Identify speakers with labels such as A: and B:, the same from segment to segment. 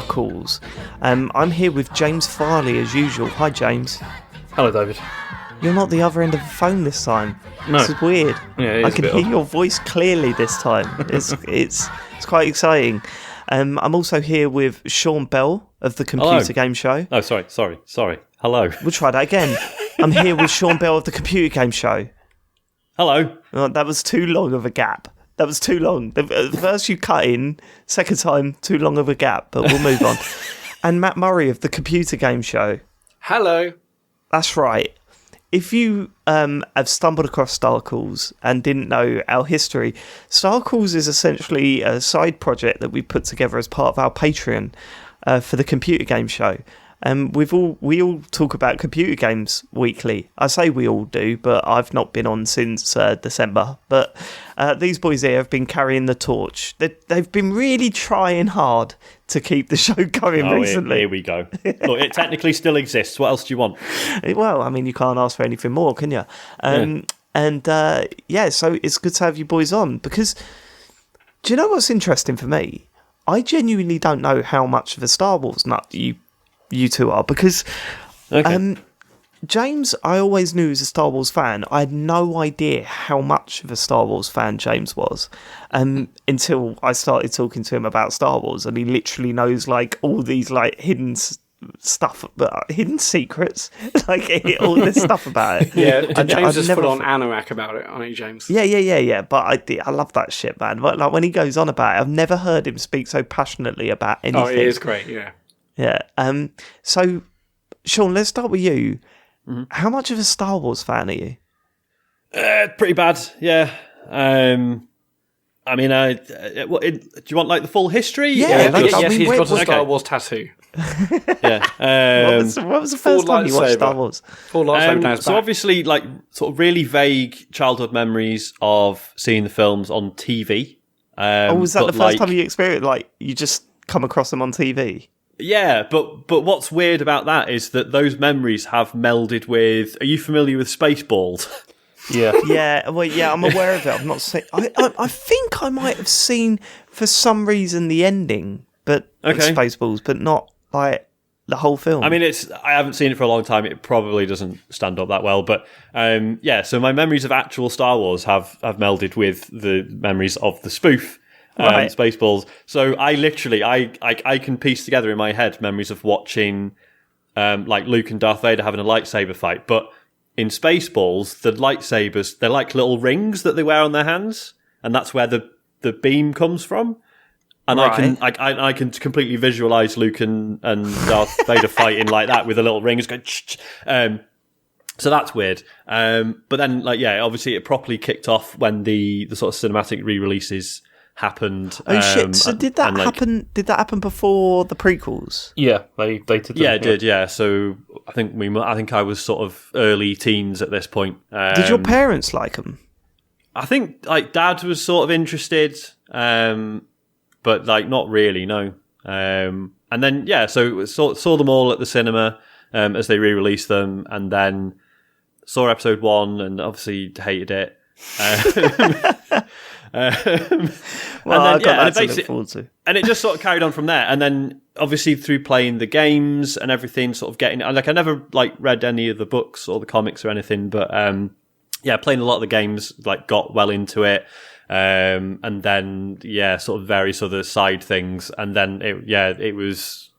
A: calls. I'm here with James Farley as usual. Hi, James.
B: Hello, David.
A: You're not the other end of the phone this time.
B: No.
A: This is weird.
B: Yeah, it is
A: I can
B: a bit
A: hear
B: odd.
A: your voice clearly this time. It's quite exciting. I'm also here with Sean Bell of the Computer Game Show.
B: Oh, sorry. Hello.
A: We'll try that again. I'm here with Sean Bell of the Computer Game Show.
B: Hello.
A: Oh, that was too long of a gap. That was too long. The first you cut in, second time, too long of a gap, but we'll move on. And Matt Murray of the Computer Game Show.
C: Hello.
A: That's right. If you have stumbled across Star Calls and didn't know our history, Star Calls is essentially a side project that we put together as part of our Patreon for the Computer Game Show. We all talk about computer games weekly. I say we all do, but I've not been on since December. But these boys here have been carrying the torch. They've been really trying hard to keep the show going recently.
B: Here we go. Look, it technically still exists. What else do you want?
A: Well, I mean, you can't ask for anything more, can you? So it's good to have you boys on, because do you know what's interesting for me? I genuinely don't know how much of a Star Wars nut you two are, because James, I always knew was a Star Wars fan. I had no idea how much of a Star Wars fan James was until I started talking to him about Star Wars, and he literally knows like all these like hidden stuff, hidden secrets, like all this stuff about it.
C: Yeah, James has put on anorak about it, aren't you, James?
A: Yeah. But I love that shit, man. But like when he goes on about it, I've never heard him speak so passionately about anything.
C: Oh, it is great, yeah.
A: Yeah. So, Sean, let's start with you.
B: Mm-hmm.
A: How much of a Star Wars fan are you?
B: Pretty bad, yeah. I mean, do you want like the full history?
A: Yeah,
C: Yes, he's got a Star Wars tattoo.
B: Yeah.
A: What was the first time you watched Star Wars?
C: Full lightsaber down his
B: So
C: back.
B: obviously, like sort of really vague childhood memories of seeing the films on TV.
A: Was that the first time you experienced, like, you just come across them on TV?
B: Yeah, but what's weird about that is that those memories have melded with. Are you familiar with Spaceballs?
C: Yeah.
A: Yeah, I'm aware of it. I've not seen. I think I might have seen for some reason the ending, but Spaceballs, but not like the whole film.
B: I mean, I haven't seen it for a long time. It probably doesn't stand up that well, but so my memories of actual Star Wars have melded with the memories of the spoof.
A: Right.
B: Spaceballs. So I literally, I can piece together in my head memories of watching like Luke and Darth Vader having a lightsaber fight. But in Spaceballs, the lightsabers, they're like little rings that they wear on their hands, and that's where the beam comes from. And
A: right.
B: I can completely visualize Luke and Darth Vader fighting like that with the little rings going. So that's weird. But then, obviously, it properly kicked off when the sort of cinematic re-releases happened.
A: Oh shit! So did that happen? Did that happen before the prequels?
C: Yeah, they did.
B: Yeah, it did. Yeah, so I think I was sort of early teens at this point.
A: Did your parents like them?
B: I think like Dad was sort of interested, but like not really. No. And then so saw them all at the cinema as they re-released them, and then saw episode 1 and obviously hated it.
A: I've got that to look forward to.
B: And it just sort of carried on from there. And then obviously through playing the games and everything, sort of getting like I never like read any of the books or the comics or anything, but playing a lot of the games like got well into it. And then sort of various other side things, and then it was.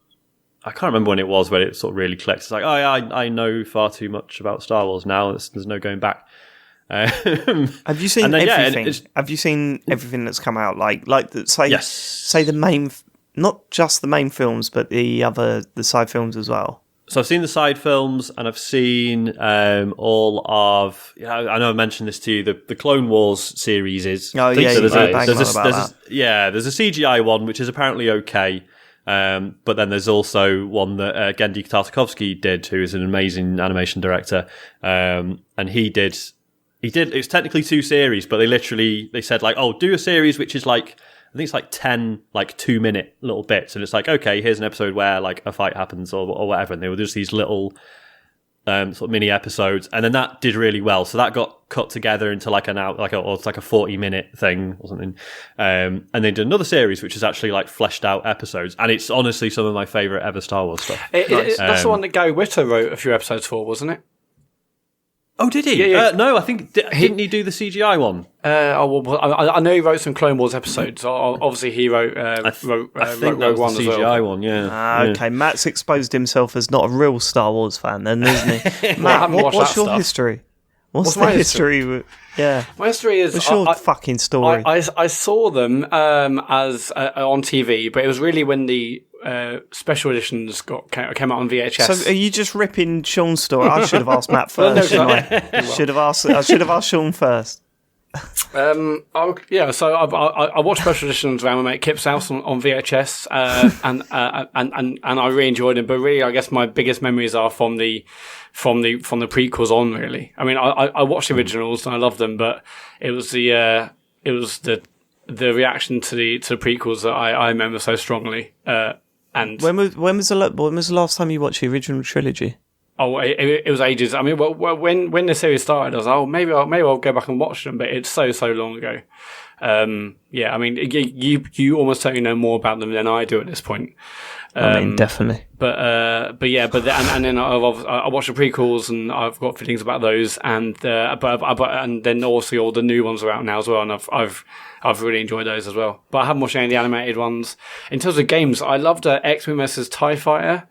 B: I can't remember when it was where it sort of really clicked. It's like, I know far too much about Star Wars now. There's no going back.
A: Have you seen everything? Have you seen everything that's come out? Say the main, not just the main films, but the side films as well.
B: So I've seen the side films, and I've seen all of. I know I mentioned this to you. The Clone Wars series is.
A: Oh yeah,
B: so
A: there's a
B: CGI one which is apparently okay. But then there's also one that Genndy Tartakovsky did, who is an amazing animation director, and he did. It's technically 2 series, but they said like, do a series which is like, I think it's like 10 like 2-minute little bits, and it's like, okay, here's an episode where like a fight happens or whatever, and they were just these little sort of mini episodes, and then that did really well. So that got cut together into like an hour, like a 40-minute thing or something. And they did another series, which is actually like fleshed out episodes, and it's honestly some of my favourite ever Star Wars stuff.
C: That's the one that Gary Whitta wrote a few episodes for, wasn't it?
B: Oh, did he?
C: Yeah.
B: No, I think didn't he do the CGI one?
C: I know he wrote some Clone Wars episodes. Obviously, he wrote.
B: I think that was the CGI one. Yeah.
A: Okay, Matt's exposed himself as not a real Star Wars fan, then, isn't he? Matt, what's your history? What's my history? Yeah,
C: my history is.
A: What's your fucking story?
C: I saw them as on TV, but it was really when the special editions came out on VHS.
A: So are you just ripping Sean's story? I should have asked Matt first. I should have asked Sean first.
C: So I watched special editions around my mate Kip's house on VHS, and I really enjoyed them. But really, I guess my biggest memories are from the prequels on. Really, I mean, I watched the originals and I loved them, but it was the reaction to the prequels that I remember so strongly. And
A: when was the last time you watched the original trilogy?
C: Oh, it was ages. I mean, when the series started, I was like, oh, maybe I'll go back and watch them, but it's so long ago. I mean, you almost certainly know more about them than I do at this point.
A: I mean, definitely.
C: But then I watched the prequels and I've got feelings about those, and then also all the new ones are out now as well, and I've really enjoyed those as well. But I haven't watched any of the animated ones. In terms of games, I loved X-Wing vs TIE Fighter,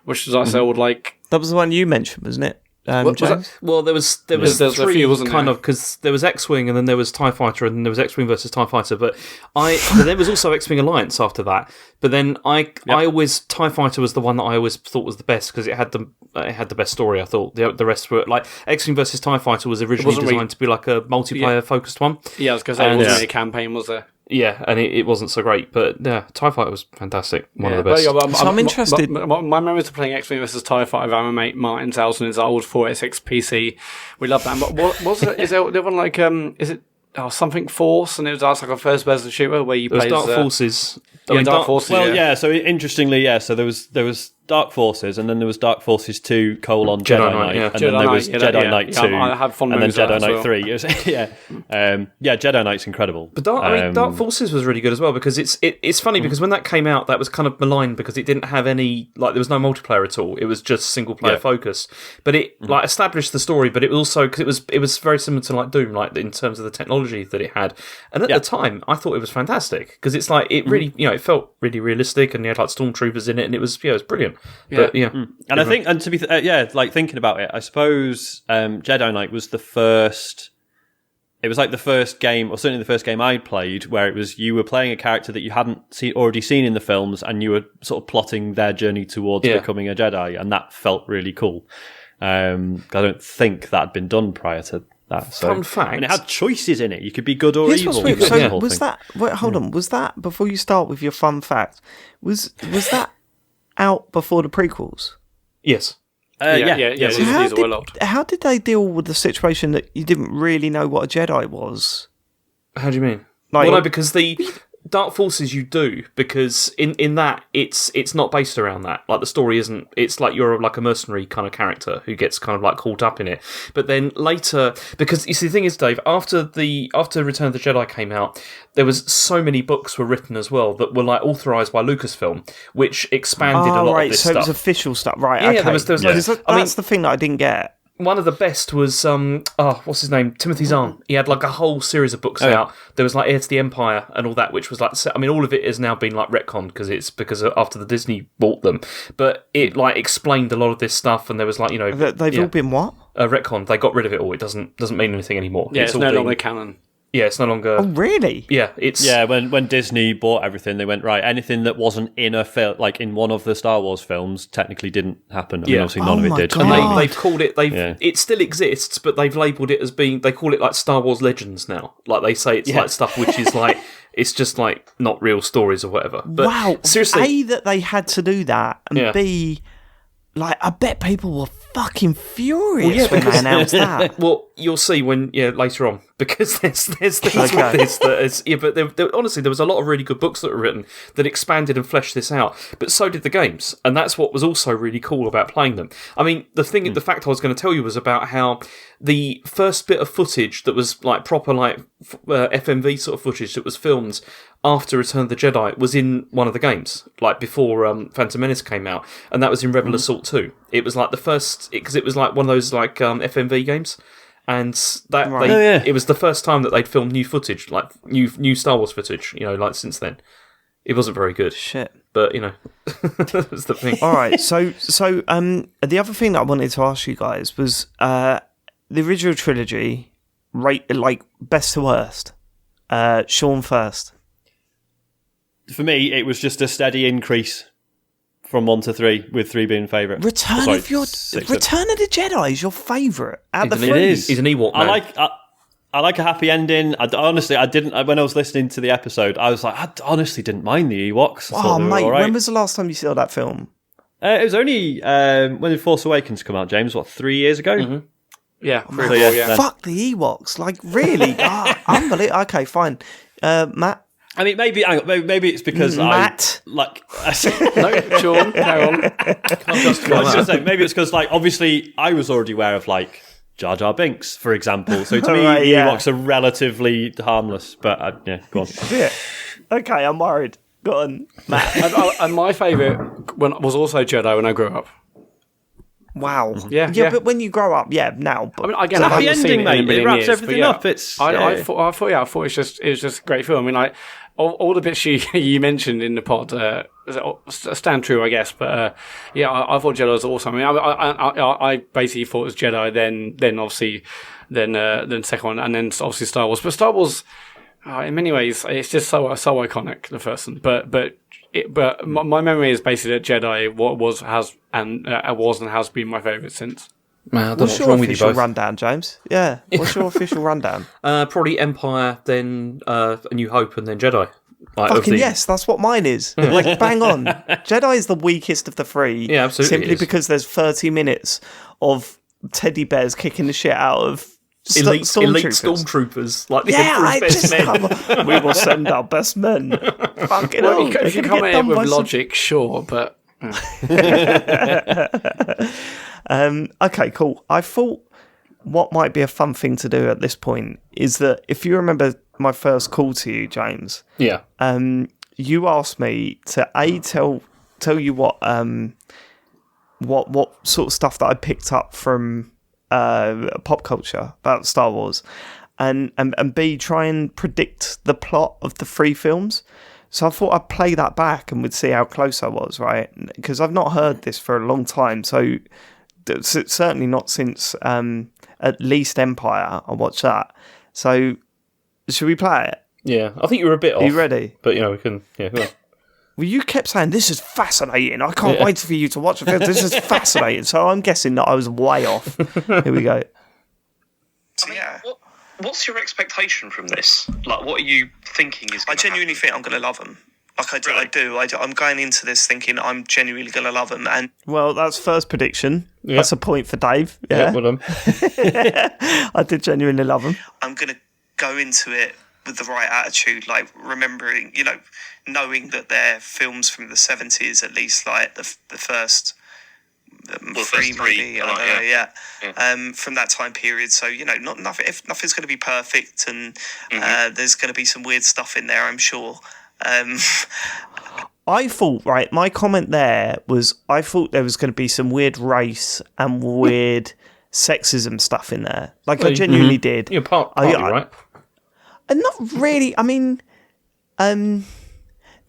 C: which was also like.
A: That was the one you mentioned, wasn't it? James?
D: Well, there was three,
C: a few, wasn't
D: kind
C: there?
D: of, because there was X-Wing and then there was TIE Fighter and then there was X-Wing versus TIE Fighter, but there was also X-Wing Alliance after that. But then I always, TIE Fighter was the one that I always thought was the best because it had the best story. I thought the rest were like X-Wing versus TIE Fighter was originally designed to be like a multiplayer focused one.
C: Yeah, I was going to say it wasn't really a campaign, was there?
D: Yeah, and it wasn't so great, but yeah, TIE Fighter was fantastic. One of the best.
A: So I'm interested.
C: My memories of playing X-Wing vs TIE Fighter with our mate Martin Towson in his old 486 PC. We love that. But what was it? Is there one like is it something Force? And it was like a first-person shooter where you play
D: Dark Forces.
C: Dark Forces.
B: Well, so interestingly, so there was Dark Forces, and then there was Dark Forces 2 : Jedi Knight, and then there was Jedi Knight 2,
C: I had fun
B: and then
C: movies
B: Jedi
C: as
B: Knight
C: well.
B: 3. It was, Jedi Knight's incredible.
D: But Dark Forces was really good as well because it's funny because when that came out, that was kind of maligned because it didn't have any there was no multiplayer at all. It was just single player focus. But it established the story, but it also because it was very similar to like Doom, like in terms of the technology that it had. And at the time, I thought it was fantastic because it's like it really it felt really realistic, and you had like stormtroopers in it, and it was brilliant.
C: Yeah.
D: But,
B: And I think, and to be like thinking about it, I suppose Jedi Knight was the first. It was like the first game, or certainly the first game I'd played, where it was you were playing a character that you hadn't already seen in the films, and you were sort of plotting their journey towards becoming a Jedi, and that felt really cool. I don't think that had been done prior to that. So.
D: Fun fact,
B: and it had choices in it. You could be good or evil.
A: So was that? Wait, hold on. Was that before you start with your fun fact? Was that out before the prequels?
D: Yes.
A: How did they deal with the situation that you didn't really know what a Jedi was?
D: How do you mean? No, because the Dark Forces you do, because in that it's not based around that. Like the story isn't. It's like you're like a mercenary kind of character who gets kind of like caught up in it. But then later, because you see, the thing is, Dave, after Return of the Jedi came out, there was so many books were written as well that were like authorized by Lucasfilm, which expanded a lot of this stuff.
A: So it was official stuff, right?
D: Yeah,
A: okay.
D: there was
A: that's the thing that I didn't get.
D: One of the best was what's his name? Timothy Zahn. He had like a whole series of books out. There was like Heir to the Empire and all that, which was like, I mean, all of it has now been like retconned because after the Disney bought them, but it like explained a lot of this stuff, and there was like
A: they've all been what?
D: Retconned. They got rid of it all. It doesn't mean anything anymore.
C: Yeah, it's no longer canon.
D: Yeah, it's no longer.
A: Oh, really?
D: Yeah, it's
B: When Disney bought everything, they went right. Anything that wasn't in a film, like in one of the Star Wars films, technically didn't happen. I mean, obviously none of it did.
A: God.
D: And they've called it. It still exists, but they've labelled it as being. They call it like Star Wars Legends now. Like they say, it's like stuff which is like it's just like not real stories or whatever. But
A: wow,
D: seriously,
A: A, that they had to do that, and B, like, I bet people were fucking furious when they announced that.
D: Well, you'll see when later on, because there's things with this that is, but honestly, there was a lot of really good books that were written that expanded and fleshed this out. But so did the games, and that's what was also really cool about playing them. I mean, the fact I was going to tell you was about how the first bit of footage that was like proper like FMV sort of footage that was filmed after Return of the Jedi was in one of the games, like before Phantom Menace came out, and that was in Rebel Assault 2. It was like the first, because it was like one of those like FMV games, and that it was the first time that they'd filmed new footage, like new Star Wars footage, like since then. It wasn't very good.
A: Shit.
D: But, that was the thing.
A: All right, so the other thing that I wanted to ask you guys was the original trilogy, like best to worst. Sean first.
B: For me, it was just a steady increase from 1 to 3, with 3 being favourite.
A: Return of the Jedi is your favourite out of the 3.
B: It is.
D: He's an Ewok man.
B: I like a happy ending. I didn't. When I was listening to the episode, I was like, I honestly didn't mind the Ewoks.
A: Oh, mate, when was the last time you saw that film?
B: It was only when The Force Awakens come out, James. 3 years ago?
C: Mm-hmm. Yeah.
A: Fuck the Ewoks. Like, really? Unbelievable. Okay, fine. Matt?
B: I mean, maybe it's because
A: Matt.
B: No,
C: Sean, carry on.
B: I was going to say, maybe it's because, like, obviously I was already aware of, like, Jar Jar Binks, for example. So to me, the Ewoks are relatively harmless. But, go on.
A: Yeah. Okay, I'm worried. Go on, Matt.
C: And my favourite was also Jedi when I grew up.
A: Wow.
C: Yeah.
A: But when you grow up, now. But
B: I mean, again, happy ending, mate. It wraps everything up. It's.
C: I thought it was just a great film. I mean, like all the bits you mentioned in the pod stand true, I guess. But I thought Jedi was awesome. I mean, I basically thought it was Jedi, then obviously, then second one, and then obviously Star Wars. But Star Wars, in many ways, it's just so iconic, the first one. But my memory is basically that Jedi was and has been my favourite since.
D: Man, I don't
A: what's
D: know
A: your
D: what's wrong with you
A: official
D: both.
A: rundown, James? Yeah. What's your official rundown?
D: Probably Empire, then A New Hope, and then Jedi.
A: Fucking yes, that's what mine is. Like, bang on. Jedi is the weakest of the 3.
D: Yeah, absolutely.
A: Simply because there's 30 minutes of teddy bears kicking the shit out of
D: elite
A: stormtroopers.
D: Like the Emperor's best men.
A: We will send our best men. Fucking
C: well,
A: hell.
C: if you come in with logic, sure, but...
A: Okay, cool. I thought what might be a fun thing to do at this point is that if you remember my first call to you, James, you asked me to tell you what sort of stuff that I picked up from pop culture about Star Wars, and B, try and predict the plot of the 3 films. So I thought I'd play that back and we'd see how close I was, right? Because I've not heard this for a long time, so certainly not since at least Empire. I watched that. So should we play it?
D: Yeah, I think you were a bit off.
A: Are you ready?
D: But we can. Yeah. Go on.
A: Well, you kept saying, this is fascinating. I can't wait for you to watch the film. This is fascinating. So I'm guessing that I was way off. Here we go.
E: So, what's your expectation from this? Like, what are you thinking is going to
A: genuinely think I'm going to love them. Like, I do. I'm going into this thinking I'm genuinely going to love them. And well, that's first prediction. Yeah. That's a point for Dave. Yeah,
D: well done.
A: I did genuinely love them. I'm going to go into it with the right attitude, like remembering, knowing that they're films from the 70s, at least, like the first 3 maybe, from that time period. So, nothing's going to be perfect, and there's going to be some weird stuff in there, I'm sure. I thought, right, my comment there was, I thought there was going to be some weird race and weird sexism stuff in there. Like, I genuinely did.
D: You're partly right.
A: And not really. I mean, there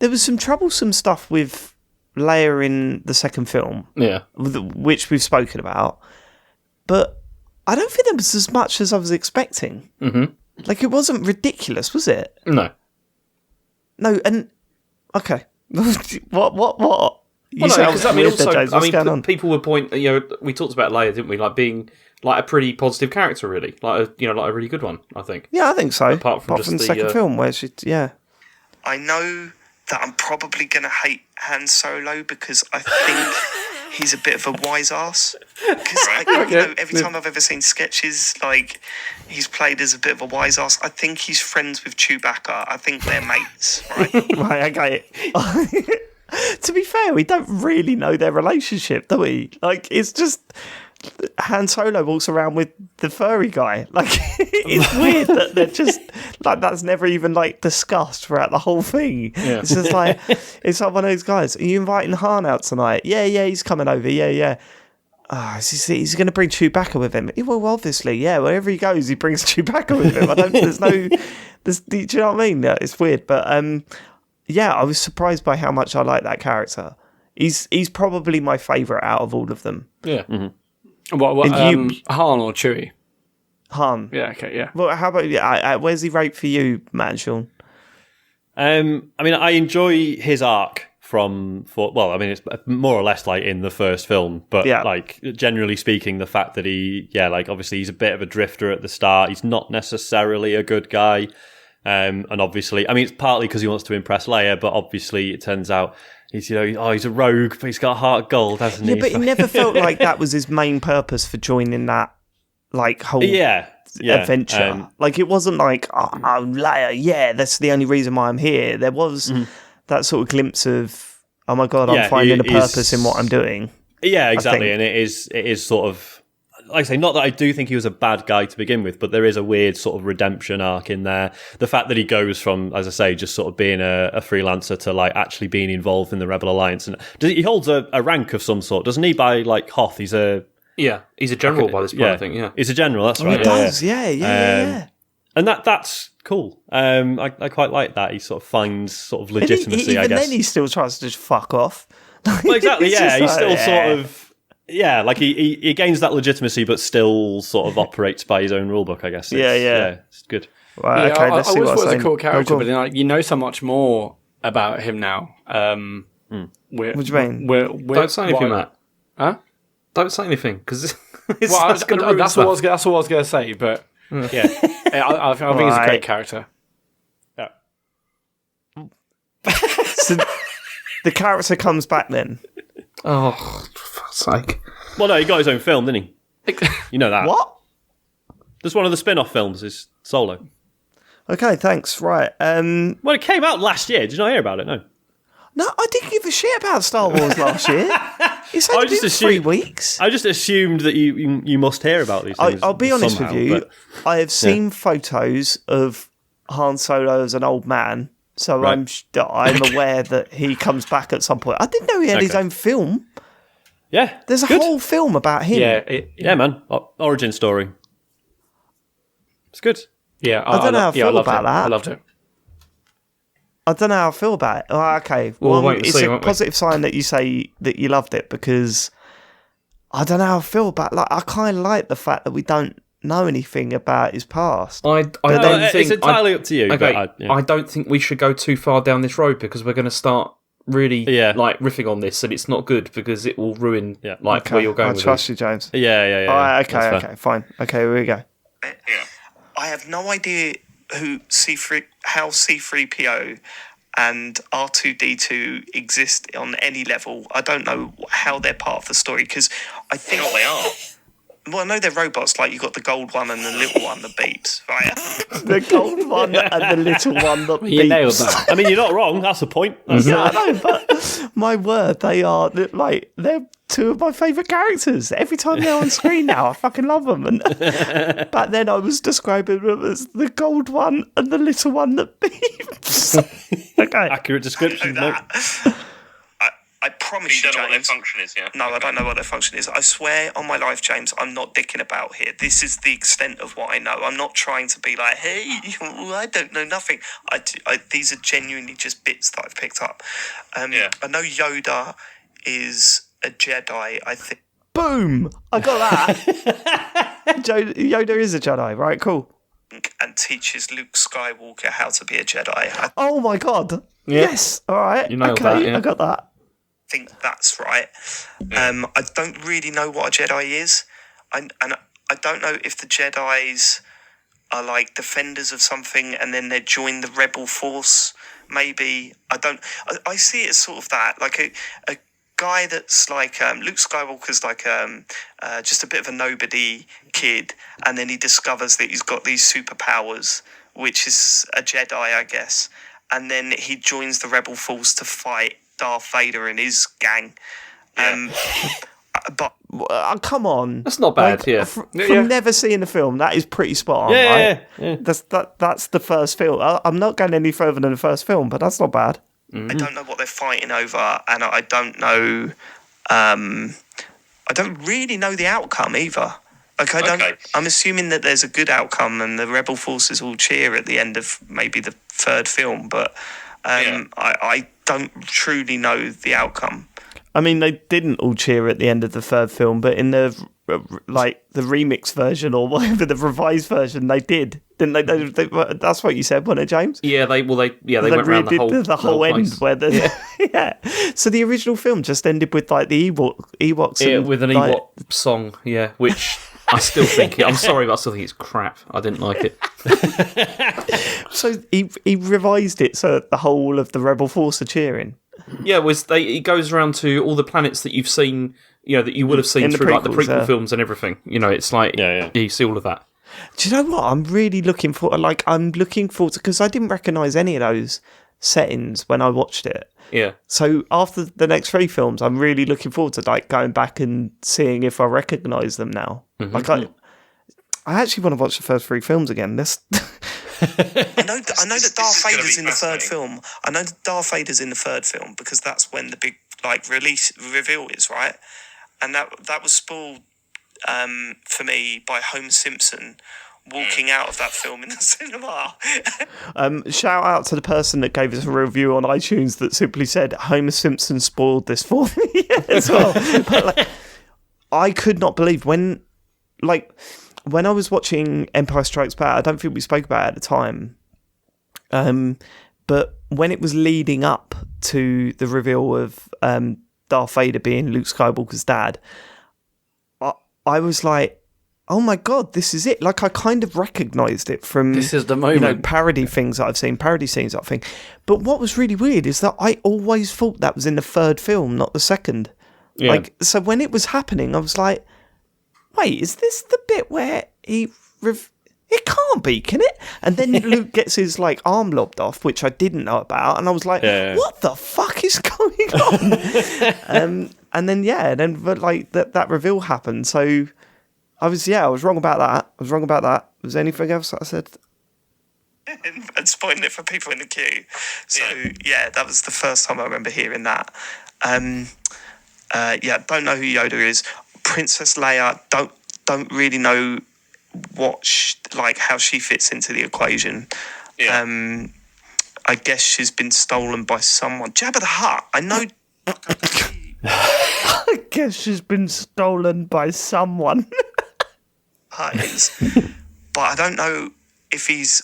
A: was some troublesome stuff with Leia in the second film, which we've spoken about. But I don't think there was as much as I was expecting. Mm-hmm. Like, it wasn't ridiculous, was it?
D: No,
A: and okay, what?
D: People would point. We talked about Leia, didn't we? Like being like a pretty positive character, really. Like a really good one, I think.
A: Yeah, I think so.
D: Apart from
A: the second film, where she, I know that I'm probably going to hate Han Solo because I think he's a bit of a wise ass. Because every time I've ever seen sketches, like he's played as a bit of a wise ass. I think he's friends with Chewbacca. I think they're mates, right? Right, okay. To be fair, we don't really know their relationship, do we? Like, it's just Han Solo walks around with the furry guy. Like, it's weird that they're just like, that's never even like discussed throughout the whole thing. Yeah. It's just like, it's like one of those guys. Are you inviting Han out tonight? Yeah, he's coming over. Yeah. Oh, he's going to bring Chewbacca with him. Well, obviously, yeah. Wherever he goes, he brings Chewbacca with him. Do you know what I mean? Yeah, it's weird, but yeah, I was surprised by how much I like that character. He's probably my favourite out of all of them.
C: Yeah. Mm-hmm. What Han or Chewie?
A: Han.
C: Yeah, okay, yeah.
A: Well, how about where's he rate for you, Matt and Sean?
B: I mean, I enjoy his arc it's more or less like in the first film, but like generally speaking, the fact that obviously he's a bit of a drifter at the start. He's not necessarily a good guy. And obviously, I mean, it's partly because he wants to impress Leia, but obviously it turns out he's a rogue, but he's got a heart of gold, hasn't he?
A: Yeah, but he never felt like that was his main purpose for joining that, like, whole adventure. Like, it wasn't like, oh, Leia, that's the only reason why I'm here. There was that sort of glimpse of, oh my God, I'm finding a purpose in what I'm doing.
B: Yeah, exactly. And it is sort of, like I say, not that I do think he was a bad guy to begin with, but there is a weird sort of redemption arc in there. The fact that he goes from, as I say, just sort of being a freelancer to like actually being involved in the Rebel Alliance, and he holds a rank of some sort, doesn't he? By like Hoth, he's a
D: general by this point. I think. Yeah,
B: he's a general. That's right.
A: He does. Yeah.
B: And that's cool. I quite like that. He sort of finds sort of legitimacy. I guess.
A: Then he still tries to just fuck off.
B: Well, exactly. Yeah, he's still sort of. Yeah, like he gains that legitimacy, but still sort of operates by his own rulebook, I guess. It's good.
A: Right, okay, let's see
C: I always
A: what's
C: thought he was a cool character, but then, like, you know so much more about him now.
A: What do you mean?
D: Don't say anything, Matt.
C: Huh?
D: Don't say anything, because
C: that's what I was going to say, but yeah, I think he's a great character.
B: Yeah.
A: So the character comes back then.
D: Oh, for fuck's sake.
B: Well, no, he got his own film, didn't he? You know that.
A: What?
B: There's one of the spin-off films is Solo.
A: Okay, thanks. Right.
B: Well, it came out last year. Did you not hear about it? No,
A: I didn't give a shit about Star Wars last year. It's only been 3 weeks.
B: I just assumed that you must hear about these things.
A: I'll be honest with you. I have seen photos of Han Solo as an old man, so right. I'm aware that he comes back at some point. I didn't know he had his own film.
B: Yeah,
A: there's a whole film about him.
B: Yeah, man. Origin story. It's good.
C: Yeah,
A: I don't know how I feel about that.
C: I loved it.
A: I don't know how I feel about it. Oh, okay. Well, it's a positive sign that you say that you loved it, because I don't know how I feel about it. Like, I kind of like the fact that we don't know anything about his past.
D: I don't think
B: it's entirely up to you.
D: Okay, I don't think we should go too far down this road, because we're going to start really like riffing on this, and it's not good, because it will ruin where you're going.
A: I trust you, James.
B: Yeah.
A: All right, okay, fine. Okay, here we go. Yeah. I have no idea how C3PO and R2D2 exist on any level. I don't know how they're part of the story, because I think
E: they are.
A: Well, I know they're robots. Like, you got the gold one and the little one that beeps, right? The gold one and the little one that beeps.
C: You nailed that.
B: I mean, you're not wrong. That's the point.
A: Yeah, I know, but my word, they're two of my favourite characters. Every time they're on screen now, I fucking love them. And back then, I was describing them as the gold one and the little one that beeps. Okay,
B: accurate description.
A: I promise you,
E: don't know what their
A: James.
E: Function is, yeah?
A: No, I don't know what their function is. I swear on my life, James, I'm not dicking about here. This is the extent of what I know. I'm not trying to be like, hey, I don't know nothing. These are genuinely just bits that I've picked up. I know Yoda is a Jedi, I think. Boom! I got that. Yoda is a Jedi, right? Cool. And teaches Luke Skywalker how to be a Jedi. Oh my God. Yeah. Yes. All right.
D: You nailed that, yeah.
A: I got that. I think that's right. I don't really know what a Jedi is. And I don't know if the Jedis are like defenders of something and then they join the rebel force. Maybe. I see it as sort of that. Like guy that's like Luke Skywalker's like just a bit of a nobody kid, and then he discovers that he's got these superpowers, which is a Jedi, I guess, and then he joins the Rebel Force to fight Darth Vader and his gang. But come on,
D: that's not bad.
A: From never seeing the film, that is pretty spot on. Right?
B: Yeah.
A: That's the first film. I'm not going any further than the first film, but that's not bad.
B: Mm-hmm.
A: I don't know what they're fighting over, and I don't know. I don't really know the outcome either. I'm assuming that there's a good outcome, and the Rebel forces will cheer at the end of maybe the third film. But I don't truly know the outcome. I mean, they didn't all cheer at the end of the third film, but in the the remix version or whatever, the revised version, they did, didn't they? They that's what you said, wasn't it, James?
D: Yeah, they went around
A: the whole end place. Where the So the original film just ended with like the Ewoks
D: with an Ewok song, which I still think I'm sorry, but I still think it's crap. I didn't like it.
A: So he revised it so the whole of the Rebel Force are cheering.
D: Yeah, he goes around to all the planets that you've seen, that you would have seen through like the prequel films and everything. It's like you see all of that.
A: Do you know what? I'm really looking for to, because I didn't recognise any of those settings when I watched it.
D: Yeah.
A: So after the next 3 films, I'm really looking forward to like going back and seeing if I recognise them now. Mm-hmm. I actually want to watch the first 3 films again. I know that Darth Vader's in the third film. I know that Darth Vader's in the third film because that's when the big reveal is, right? And that was spoiled for me by Homer Simpson walking out of that film in the cinema. Shout out to the person that gave us a review on iTunes that simply said Homer Simpson spoiled this for me as well. But I could not believe when I was watching Empire Strikes Back, I don't think we spoke about it at the time, but when it was leading up to the reveal of Darth Vader being Luke Skywalker's dad, I was like, oh my God, this is it. Like, I kind of recognised it from
C: this is the moment.
A: Parody things that I've seen, parody scenes that I've seen. But what was really weird is that I always thought that was in the third film, not the second. Yeah. So when it was happening, I was like, wait, is this the bit where it can't be, can it? And then Luke gets his arm lobbed off, which I didn't know about, and I was like, what the fuck is going on? And then that reveal happened. So I was wrong about that. Was there anything else that I said? And spoiling it for people in the queue. So that was the first time I remember hearing that. Don't know who Yoda is. Princess Leia, don't really know how she fits into the equation. I guess she's been stolen by someone. Jabba the Hutt, I know. I guess she's been stolen by someone. But I don't know if he's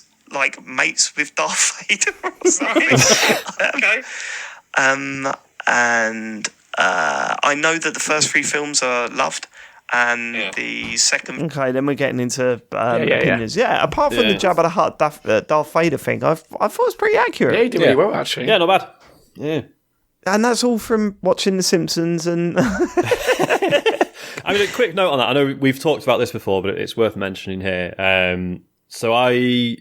A: mates with Darth Vader or something. Okay. And I know that the first 3 films are loved. And the second... Okay, then we're getting into opinions. Yeah, apart from the Jabba the Hutt, Darth Vader thing, I thought it was pretty accurate.
C: Yeah, he did really well, actually.
B: Yeah, not bad. Yeah.
A: And that's all from watching The Simpsons and...
B: I mean, a quick note on that. I know we've talked about this before, but it's worth mentioning here. So I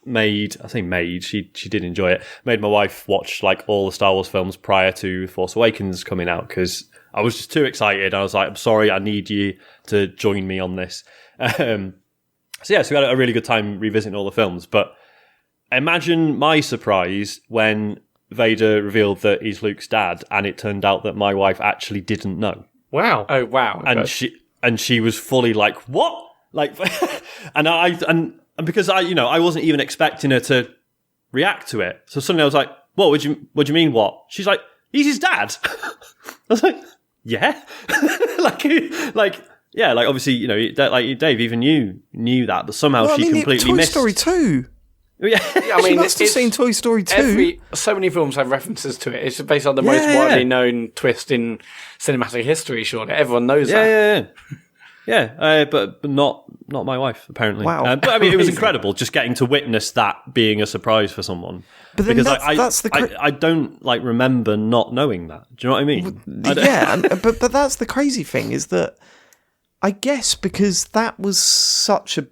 B: she did enjoy it. Made my wife watch all the Star Wars films prior to Force Awakens coming out because I was just too excited. I was like, I'm sorry, I need you to join me on this. So we had a really good time revisiting all the films. But imagine my surprise when Vader revealed that he's Luke's dad, and it turned out that my wife actually didn't know.
D: Wow!
C: Oh wow!
B: Okay. And she was fully like, "What?" And because I wasn't even expecting her to react to it. So suddenly I was like, "What? What do you mean? What?" She's like, "He's his dad." I was like, "Yeah." Obviously, Dave, even you knew that, but somehow she completely missed.
A: Toy Story 2.
C: Yeah, I mean,
A: she must have seen Toy Story 2.
C: So many films have references to it. It's based on the most widely known twist in cinematic history, surely. Everyone knows that.
B: Yeah, but not my wife, apparently.
A: Wow.
B: But I mean, it was incredible just getting to witness that being a surprise for someone.
A: But then
B: because I don't like remember not knowing that. Do you know what I mean?
A: But that's the crazy thing, is that I guess because that was such a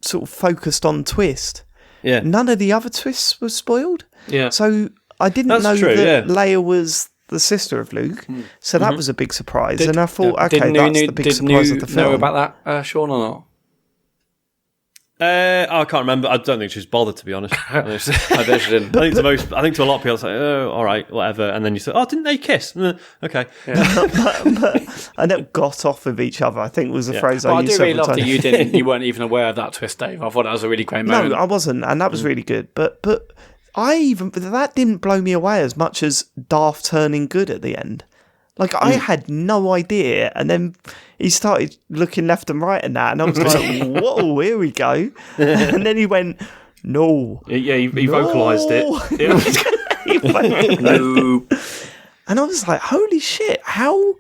A: sort of focused on twist, none of the other twists were spoiled.
D: Yeah.
A: So I didn't know that Leia was the sister of Luke, so that was a big surprise. And I thought, that's the big surprise of the film.
C: Know about that, Sean, or not?
B: I can't remember. I don't think she's bothered, to be honest. I bet she didn't. I think to a lot of people, it's like, oh, all right, whatever. And then you say, oh, didn't they kiss? Okay.
A: But I never got off with each other, I think was the phrase I used.
C: I do really love that you weren't even aware of that twist, Dave. I thought that was a really great moment.
A: No, I wasn't, and that was really good. But that didn't blow me away as much as Darth turning good at the end. Like, I had no idea, and then he started looking left and right and that, and I was like, whoa, here we go. And then he went, no.
D: Yeah, he vocalised it.
A: He went, no. And I was like, holy shit, how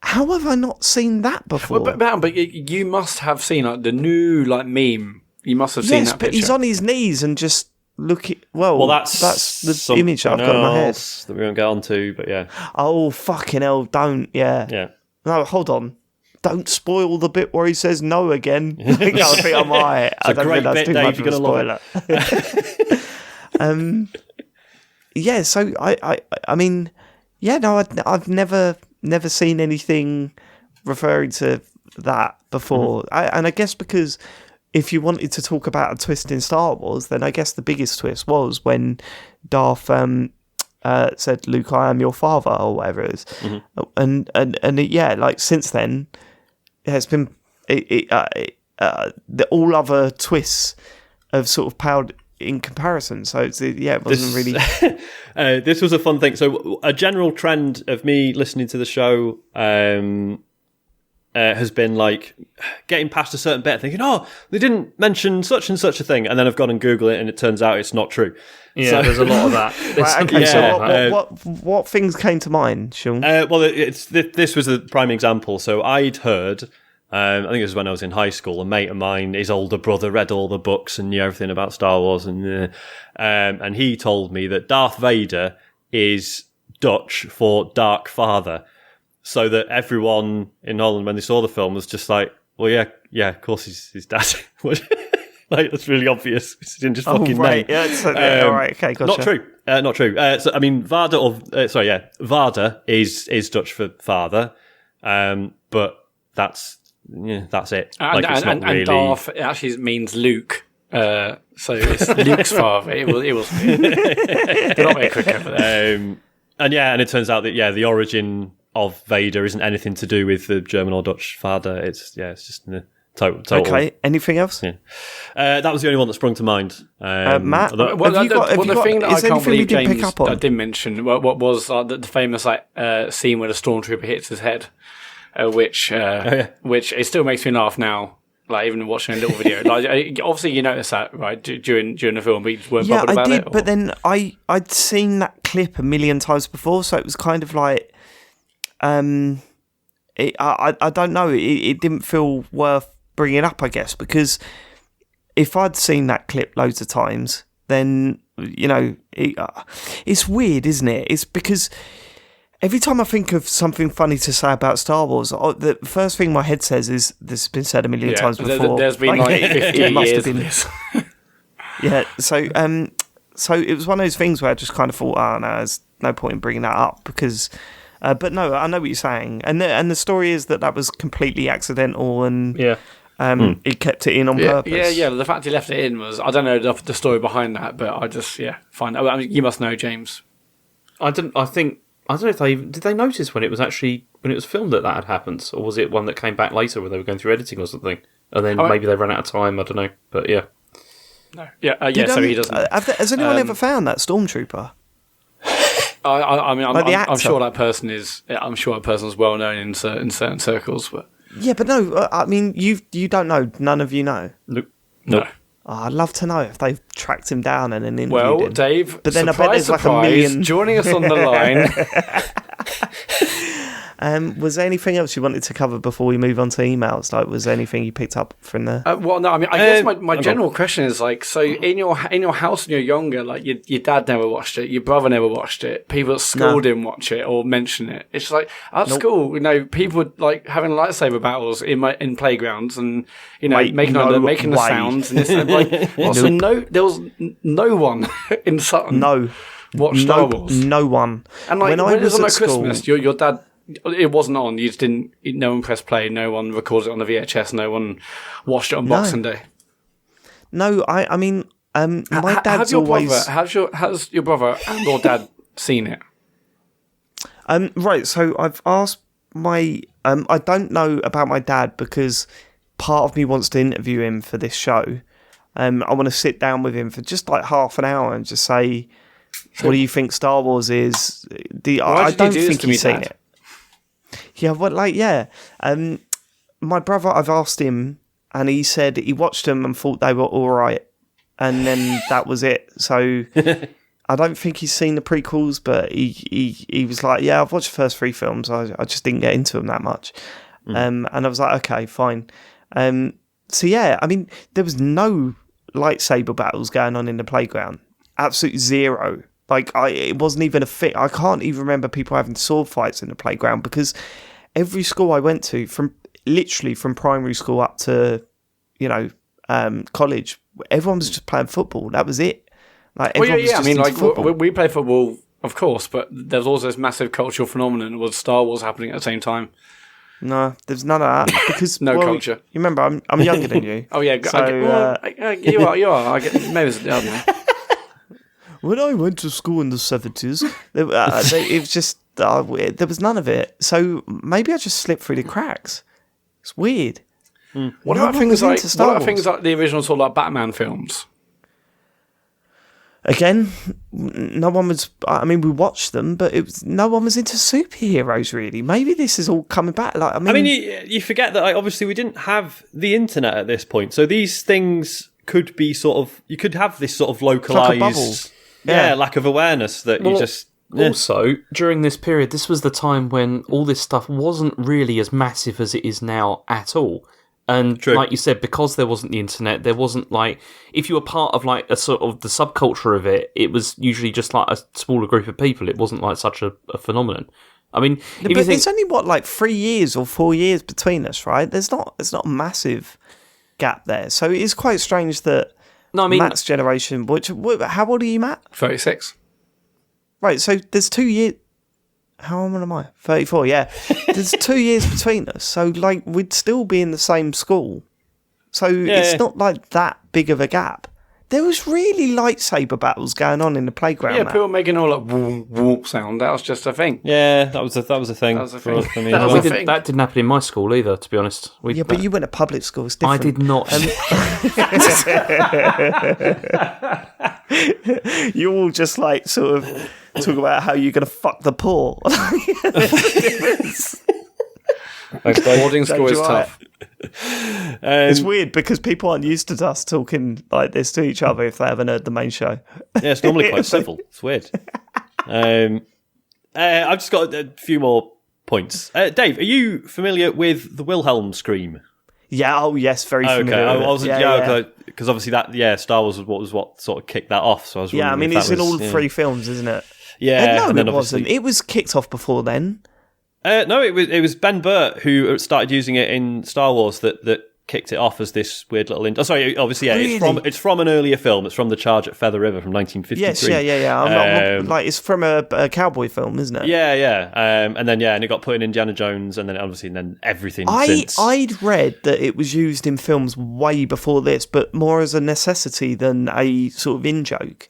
A: have I not seen that before?
C: But you must have seen like the new meme. You must have seen that picture.
A: But he's on his knees and just looking. Well, that's the image I've got in my head
B: that we won't get onto. But yeah.
A: Oh fucking hell! Don't. Yeah. No, hold on. Don't spoil the bit where he says no again. I think I might. I don't think that's too much of a spoiler. Yeah. So I mean, yeah. No, I've never seen anything referring to that before. And I guess because if you wanted to talk about a twist in Star Wars, then I guess the biggest twist was when Darth said, "Luke, I am your father," or whatever it is. And like since then, it's been the all other twists have sort of paled in comparison. So it wasn't really.
B: This was a fun thing. So a general trend of me listening to the show has been like getting past a certain bit, thinking, "Oh, they didn't mention such and such a thing," and then I've gone and Googled it, and it turns out it's not true.
D: Yeah, so, there's a lot of that.
A: Right, okay, so what things came to mind, Sean?
B: Well, this was a prime example. So I'd heard, I think it was when I was in high school, a mate of mine, his older brother, read all the books and knew everything about Star Wars, and he told me that Darth Vader is Dutch for Dark Father. So that everyone in Holland, when they saw the film, was just like, well, yeah, of course he's his dad. Like, that's really obvious. He didn't just fucking name.
A: Yeah, all right, okay, gotcha.
B: Not true. So, I mean, Vader is Dutch for father, but that's it.
C: And Darth actually means Luke. So it's Luke's father. It was. They're not very quick over there.
B: And it turns out that the origin of Vader isn't anything to do with the German or Dutch father. It's just in the total.
A: Okay, anything else?
B: Yeah. That was the only one that sprung to mind.
A: Matt,
C: the thing that I can't believe James
A: pick up on?
C: I didn't mention what was the famous scene where the stormtrooper hits his head, which it still makes me laugh now. Like even watching a little video, obviously you noticed that right during the film, but you weren't bothered about it. Yeah, I did,
A: but then I'd seen that clip a million times before, so it was kind of like, I don't know, it didn't feel worth bringing up, I guess, because if I'd seen that clip loads of times, then it's weird, isn't it? It's because every time I think of something funny to say about Star Wars, the first thing my head says is, this has been said a million times before.
C: There's been 50 years of this.
A: Yeah, so it was one of those things where I just kind of thought, no, there's no point in bringing that up, because... but no, I know what you're saying. And the story is that was completely accidental, and he kept it in on purpose.
C: Yeah, the fact he left it in was... I don't know the story behind that, but I just, find... I mean, you must know, James.
D: I don't know if did they notice when it was filmed that had happened, or was it one that came back later when they were going through editing or something, and then maybe they ran out of time. I don't know, but yeah.
C: No, so he doesn't.
A: Has anyone ever found that stormtrooper?
C: I mean, I'm sure that person is. I'm sure that person's well known in certain circles, but
A: yeah, but no. I mean, you don't know. None of you know.
C: Nope.
A: Oh, I'd love to know if they've tracked him down and then interviewed him.
C: Well, Dave,
A: but then
C: surprise,
A: I bet there's like a million
C: joining us on the line.
A: Was there anything else you wanted to cover before we move on to emails? Like, was there anything you picked up from there?
C: Well, no, I mean, I guess my general question is like, so in your house when you're younger, like your dad never watched it, your brother never watched it, people at school didn't watch it or mention it. It's like at school, people were like having lightsaber battles in playgrounds, and making the sounds, and it's like, so there was no one in Sutton. Watch Star Wars.
A: No one.
C: And like when I was on Christmas, your dad. It wasn't on. You just didn't. No one pressed play. No one recorded it on the VHS. No one watched it on Boxing Day.
A: No, I mean, my dad's always.
C: Has your brother and or dad seen it?
A: Right. So I've asked my. I don't know about my dad because part of me wants to interview him for this show. I want to sit down with him for just like half an hour and just say, "What do you think Star Wars is?" I don't think he's seen it. Yeah, but my brother, I've asked him, and he said he watched them and thought they were all right, and then that was it. So I don't think he's seen the prequels, but he was like, yeah, I've watched the first 3 films. I just didn't get into them that much, and I was like, okay, fine. So yeah, I mean, there was no lightsaber battles going on in the playground. Absolute zero. Like, it wasn't even a fit. I can't even remember people having sword fights in the playground because every school I went to, from primary school up to, college, everyone was just playing football. That was it. Like, everyone was just into football.
C: We play football, of course, but there's also this massive cultural phenomenon with Star Wars happening at the same time.
A: No, there's none of that because
C: culture.
A: You remember, I'm younger than you.
C: Oh yeah, so, you are. I get, maybe I don't know.
A: When I went to school in the 70s, it was just, there was none of it. So maybe I just slipped through the cracks. It's weird.
C: What about things like the original sort of like Batman films?
A: Again, no one was, I mean, we watched them, but no one was into superheroes, really. Maybe this is all coming back. Like, I mean,
B: you forget that, like, obviously we didn't have the internet at this point. So these things could be you could have this sort of localized...
A: Like a bubble.
B: Yeah, lack of awareness that you just... Yeah.
D: Also, during this period, this was the time when all this stuff wasn't really as massive as it is now at all. And
B: True.
D: Like you said, because there wasn't the internet, there wasn't like... If you were part of like a sort of the subculture of it, it was usually just like a smaller group of people. It wasn't like such a phenomenon. I mean...
A: But it's only, like 3 years or 4 years between us, right? There's not a massive gap there. So it is quite strange that... No, I mean, Matt's generation, how old are you, Matt?
C: 36.
A: Right, so there's 2 years... How old am I? 34, yeah. There's 2 years between us, so like we'd still be in the same school. So it's not like that big of a gap. There was really lightsaber battles going on in the playground.
C: Yeah, people making all like whoop whoop sound. That was just a thing.
B: Yeah, that was a thing.
C: That was a thing.
B: For me.
D: That didn't happen in my school either, to be honest.
A: But you went to public school. It's different.
D: I did not.
A: You all just like sort of talk about how you're going to fuck the poor.
C: Boarding school is tough.
A: It's weird because people aren't used to us talking like this to each other if they haven't heard the main show.
B: Yeah, it's normally quite civil. It's weird. I've just got a few more points. Dave, are you familiar with the Wilhelm scream?
A: Yeah. Oh, yes. Very familiar.
B: Okay. Because obviously Star Wars was what sort of kicked that off. So I was
A: I mean, it's in all 3 films, isn't it?
B: Yeah.
A: No, it wasn't. It was kicked off before then.
B: No, it was Ben Burt who started using it in Star Wars that kicked it off as this weird little... Really? It's from an earlier film. It's from The Charge at Feather River from 1953.
A: Yes, yeah. I'm not, it's from a cowboy film, isn't it?
B: Yeah. And it got put in Indiana Jones, and then everything since.
A: I'd read that it was used in films way before this, but more as a necessity than a sort of in-joke.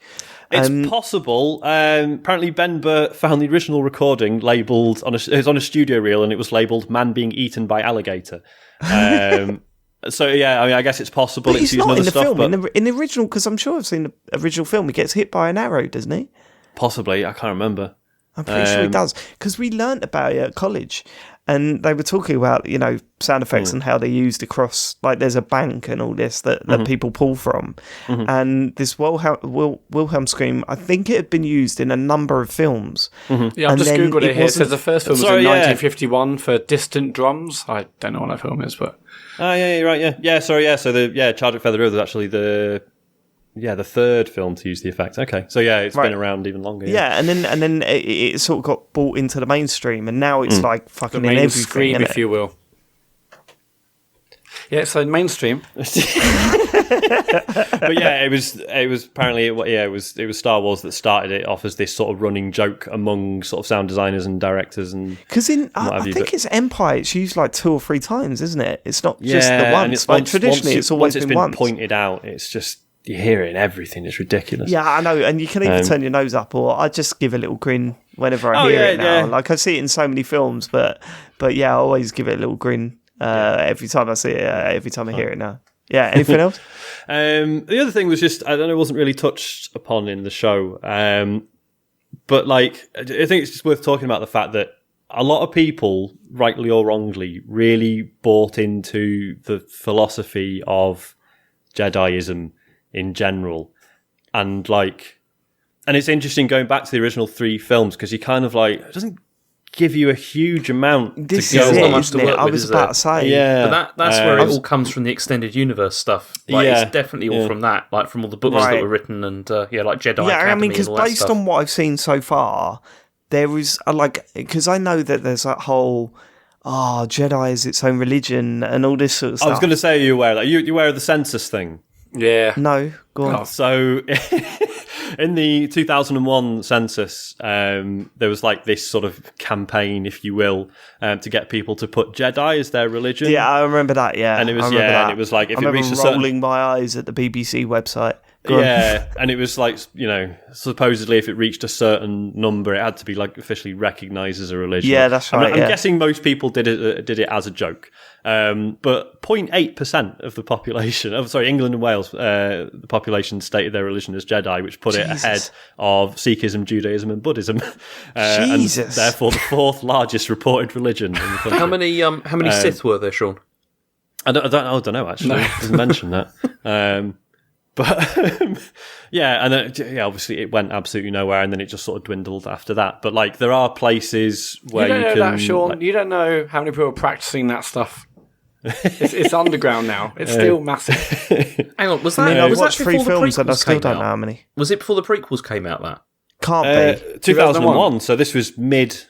B: It's possible. Apparently, Ben Burt found the original recording labelled it was on a studio reel, and it was labelled "Man being eaten by alligator." So yeah, I mean, I guess it's possible.
A: But
B: it's
A: not
B: used
A: in the
B: stuff,
A: film.
B: But
A: in the original, because I'm sure I've seen the original film. He gets hit by an arrow, doesn't he?
B: Possibly, I can't remember.
A: I'm pretty sure he does, because we learnt about it at college, and they were talking about, you know, sound effects and how they're used across, like there's a bank and all this that people pull from, and this Wilhelm scream, I think it had been used in a number of films.
C: Yeah, I've just googled it here. It says the first film was in 1951 for Distant Drums. I don't know what that film is, but
B: oh yeah, you're right. Yeah. So Chadwick Feather Road was actually the third film to use the effect. Okay, so yeah, it's been around even longer.
A: Yeah, and then it sort of got brought into the mainstream, and now it's like fucking in everything,
C: if you will. Yeah, so mainstream.
B: But yeah, it was apparently it was Star Wars that started it off as this sort of running joke among sort of sound designers and directors, and
A: because I think it's Empire, it's used like 2 or 3 times, isn't it? It's not just the once.
B: And it's
A: like traditionally, it's always
B: been pointed out. It's just. You hear it in everything. It's ridiculous.
A: Yeah, I know. And you can either turn your nose up, or I just give a little grin whenever I hear it now. Yeah. Like I see it in so many films, but yeah, I always give it a little grin every time I see it. Every time I hear it now. Yeah. Anything else?
B: The other thing was just I don't know, it wasn't really touched upon in the show, but like I think it's just worth talking about the fact that a lot of people, rightly or wrongly, really bought into the philosophy of Jediism in general, and it's interesting going back to the original 3 films, because you kind of like it doesn't give you a huge amount
A: this
B: to go.
A: Is it,
B: not
A: much to work with, I was about to say,
D: but that's where it all comes from, the extended universe stuff. Like it's definitely all from that, like from all the books that were written, and like Jedi Academy.
A: I mean, because based
D: stuff.
A: on what I've seen so far, there is because I know that there's that whole Jedi is its own religion and all this sort of stuff.
B: I was going to say, you aware you aware of the census thing?
C: Yeah.
A: No, go on.
B: So in the 2001 census, there was like this sort of campaign, if you will, to get people to put Jedi as their religion.
A: Yeah, I remember that. Yeah,
B: and it was and it was like if it reached a certain,
A: rolling my eyes at the BBC website.
B: And it was like, you know, supposedly if it reached a certain number, it had to be like officially recognised as a religion.
A: Yeah, that's right.
B: I'm guessing most people did it as a joke. But 0.8% of the population, England and Wales, the population stated their religion as Jedi, which put it ahead of Sikhism, Judaism, and Buddhism.
A: Jesus.
B: And therefore, the 4th largest reported religion in the country.
D: How many Sith were there, Sean?
B: I don't know actually. No. It doesn't mention that. But and then, obviously it went absolutely nowhere, and then it just sort of dwindled after that. But like, there are places where you don't
C: know that, Sean. You don't know how many people are practicing that stuff. It's underground now. It's still massive.
D: Hang on, was that?
A: I
D: was
A: watched
D: that
A: 3 films, and I still don't know how many.
D: Was it before the prequels came out? That
A: can't be
B: 2001. So this was mid.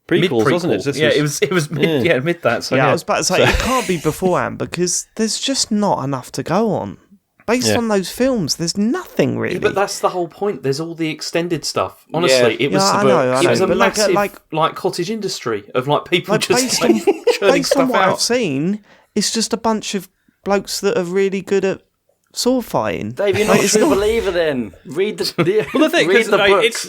B: Prequels, wasn't it?
D: It was mid. Mid that. So
A: I was about to say it can't be beforehand, because there's just not enough to go on. Based on those films, there's nothing really.
D: Yeah, but that's the whole point. There's all the extended stuff. Honestly, it was
A: I know.
D: It was a massive like cottage industry of like people just
A: based on what I've seen, it's just a bunch of blokes that are really good at sword fighting.
C: Dave, you're not a true believer then. Read the
B: well, the thing,
C: read the books.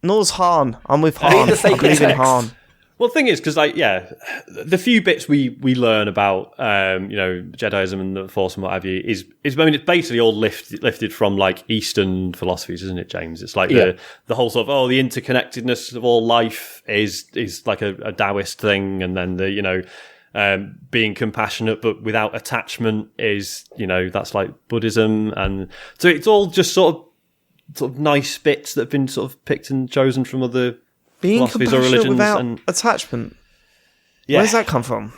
A: Nor's Han. I'm with Han. I believe in Han.
B: Well, the thing is, because the few bits we learn about Jediism and the Force and what have you is I mean, it's basically all lifted from like Eastern philosophies, isn't it, James? It's like the whole sort of the interconnectedness of all life is like a Taoist thing, and then the being compassionate but without attachment is that's like Buddhism, and so it's all just sort of nice bits that have been sort of picked and chosen from other.
A: Being compassionate without attachment. Yeah. Where does that come from?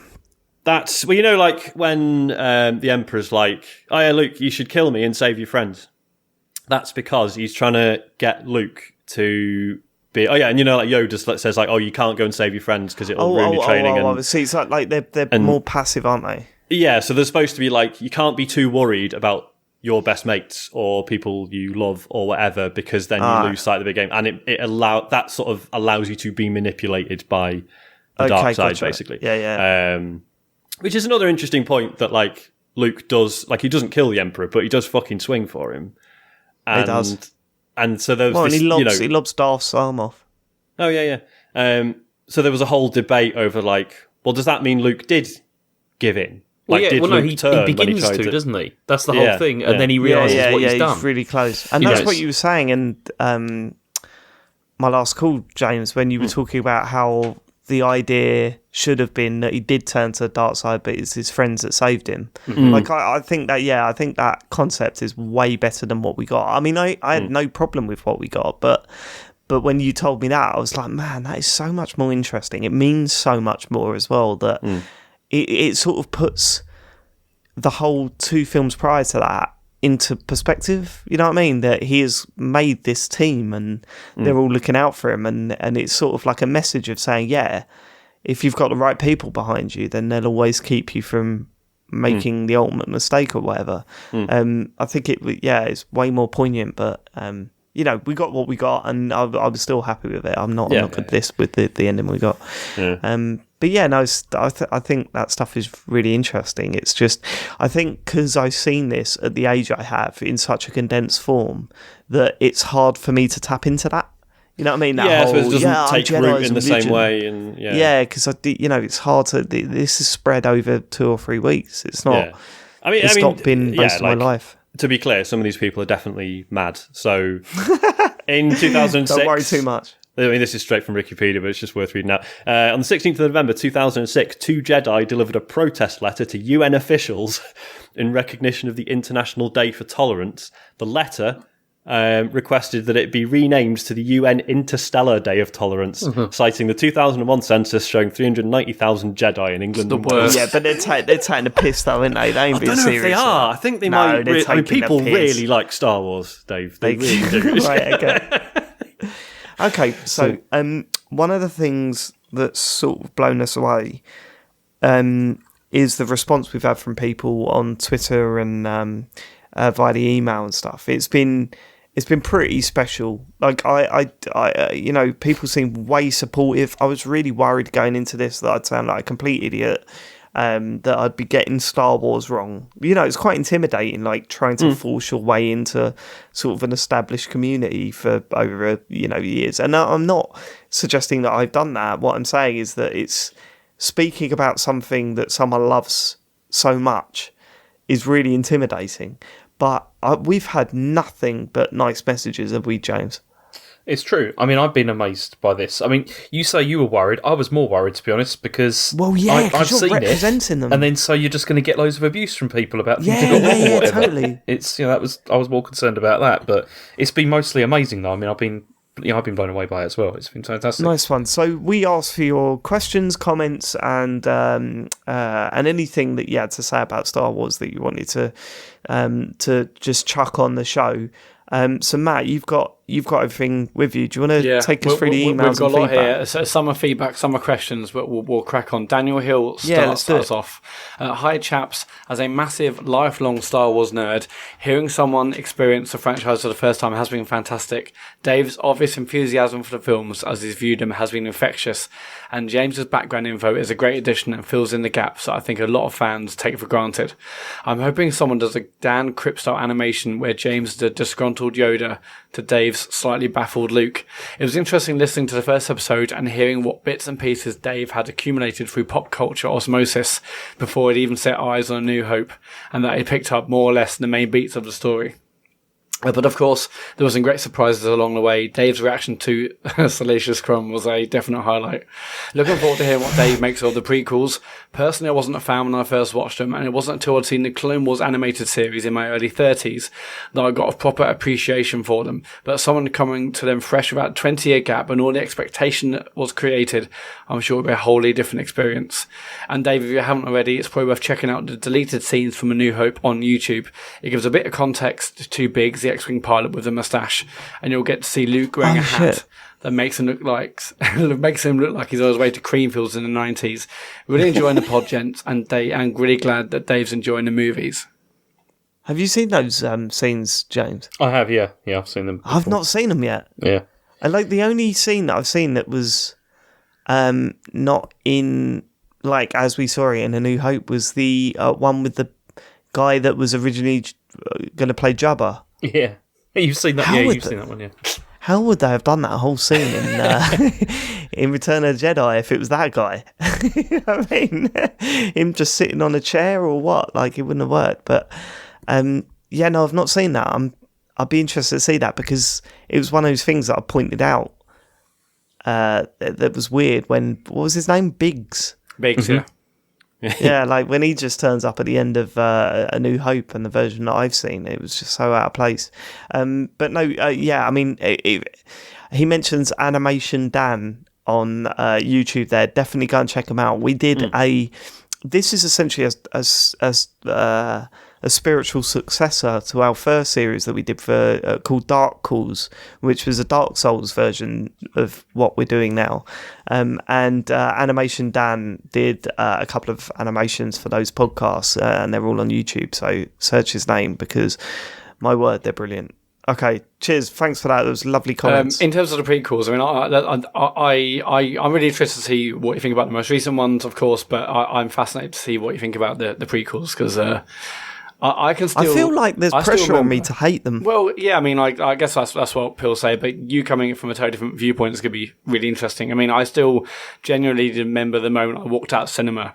B: That's like when the Emperor's like, "Oh yeah, Luke, you should kill me and save your friends." That's because he's trying to get Luke to be. Oh yeah, and like Yoda says like, "Oh, you can't go and save your friends because it'll ruin your training." And
A: see, it's like they're more passive, aren't they?
B: Yeah, so they're supposed to be like, you can't be too worried about your best mates or people you love or whatever, because then you lose sight of the big game, and it allows you to be manipulated by the dark side, basically. Which is another interesting point that like Luke does. Like, he doesn't kill the Emperor, but he does fucking swing for him. And,
A: he does.
B: And so there was
A: he lobs Darth's arm off.
B: Oh yeah. So there was a whole debate over like, well, does that mean Luke did give in?
D: Like, he begins to, doesn't he? That's the whole thing, and then he realises what he's done.
A: He's really close, and that's what you were saying. And my last call, James, when you were talking about how the idea should have been that he did turn to the dark side, but it's his friends that saved him. Like, I think that concept is way better than what we got. I mean, I had no problem with what we got, but when you told me that, I was like, man, that is so much more interesting. It means so much more as well, that it sort of puts the whole 2 films prior to that into perspective. You know what I mean? That he has made this team and they're all looking out for him, and it's sort of like a message of saying, yeah, if you've got the right people behind you, then they'll always keep you from making the ultimate mistake or whatever. I think it's way more poignant, but you know, we got what we got, and I was still happy with it. I'm not this with the ending we got. But yeah, no, I think that stuff is really interesting. It's just, I think because I've seen this at the age I have in such a condensed form, that it's hard for me to tap into that. You know what I mean? That
B: whole, it doesn't take root in the same way. And
A: because it's hard to. This is spread over 2 or 3 weeks. It's not.
B: Yeah. I mean,
A: it's not been most of my life.
B: To be clear, some of these people are definitely mad. So in 2006,
A: don't worry too much.
B: I mean, this is straight from Wikipedia, but it's just worth reading out. On the 16th of November 2006, 2 Jedi delivered a protest letter to UN officials in recognition of the International Day for Tolerance. The letter requested that it be renamed to the UN Interstellar Day of Tolerance, citing the 2001 census showing 390,000 Jedi in England and Wales.
A: Yeah, but they're taking a piss, though, aren't they? They ain't being serious.
B: I don't know if they are. I think they might. I mean, people really like Star Wars, Dave. They really do.
A: Right, okay. Okay, so one of the things that's sort of blown us away is the response we've had from people on Twitter and via the email and stuff. It's been pretty special. Like I you know, people seem way supportive. I was really worried going into this that I'd sound like a complete idiot. That I'd be getting Star Wars wrong. You know, it's quite intimidating, like trying to force your way into sort of an established community for over, years. And I'm not suggesting that I've done that. What I'm saying is that it's speaking about something that someone loves so much is really intimidating. But we've had nothing but nice messages, have we, James?
D: It's true. I mean, I've been amazed by this. I mean, you say you were worried. I was more worried, to be honest, because I've seen
A: representing them,
D: and then so you're just going to get loads of abuse from people about things
A: totally.
D: It's I was more concerned about that, but it's been mostly amazing though. I mean, I've been blown away by it as well. It's been fantastic.
A: Nice one. So we asked for your questions, comments, and anything that you had to say about Star Wars that you wanted to just chuck on the show. So Matt, you've got everything with you. Do you want to take us through the emails? We've got
C: a lot here. So some are feedback, some are questions, but we'll crack on. Daniel Hill starts us off. Hi chaps, as a massive lifelong Star Wars nerd, hearing someone experience the franchise for the first time has been fantastic. Dave's obvious enthusiasm for the films as he's viewed them has been infectious, and James's background info is a great addition and fills in the gaps that I think a lot of fans take for granted. I'm hoping someone does a Dan Crypt style animation where James is the disgruntled Yoda to Dave's slightly baffled Luke. It was interesting listening to the first episode and hearing what bits and pieces Dave had accumulated through pop culture osmosis before he'd even set eyes on A New Hope, and that he picked up more or less the main beats of the story. But of course, there were some great surprises along the way. Dave's reaction to Salacious Crumb was a definite highlight. Looking forward to hearing what Dave makes of the prequels. Personally, I wasn't a fan when I first watched them, and it wasn't until I'd seen the Clone Wars animated series in my early 30s that I got a proper appreciation for them. But someone coming to them fresh without a 20-year gap and all the expectation that was created, I'm sure it would be a wholly different experience. And Dave, if you haven't already, it's probably worth checking out the deleted scenes from A New Hope on YouTube. It gives a bit of context to Biggs, the X-Wing pilot with a moustache, and you'll get to see Luke wearing a hat that makes him look like he's on his way to Creamfields in the 90s. Really enjoying the pod, gents, and really glad that Dave's enjoying the movies.
A: Have you seen those scenes, James?
D: I have, yeah. I've seen them before.
A: I've not seen them yet.
D: Yeah.
A: And like the only scene that I've seen that was not in, like, as we saw it in A New Hope was the one with the guy that was originally going to play Jabba.
D: Yeah. You've seen that. You've seen that one, yeah.
A: How would they have done that whole scene in Return of the Jedi if it was that guy? I mean, him just sitting on a chair or what? Like, it wouldn't have worked. But no, I've not seen that. I'd be interested to see that because it was one of those things that I pointed out that was weird when, what was his name? Biggs.
C: Biggs, yeah.
A: Yeah, like when he just turns up at the end of A New Hope and the version that I've seen, it was just so out of place. But no, yeah, I mean, he mentions Animation Dan on YouTube there. Definitely go and check him out. We did this is essentially a spiritual successor to our first series that we did for called Dark Calls, which was a Dark Souls version of what we're doing now. And Animation Dan did a couple of animations for those podcasts, and they're all on YouTube. So search his name because, my word, they're brilliant. Okay, cheers. Thanks for that. Those lovely comments.
C: In terms of the prequels, I mean, I'm really interested to see what you think about the most recent ones, of course, but I'm fascinated to see what you think about the prequels because I can still.
A: I feel like there's pressure on me to hate them.
C: Well, yeah, I mean, I guess that's what people say, but you coming from a totally different viewpoint is going to be really interesting. I mean, I still genuinely remember the moment I walked out of cinema.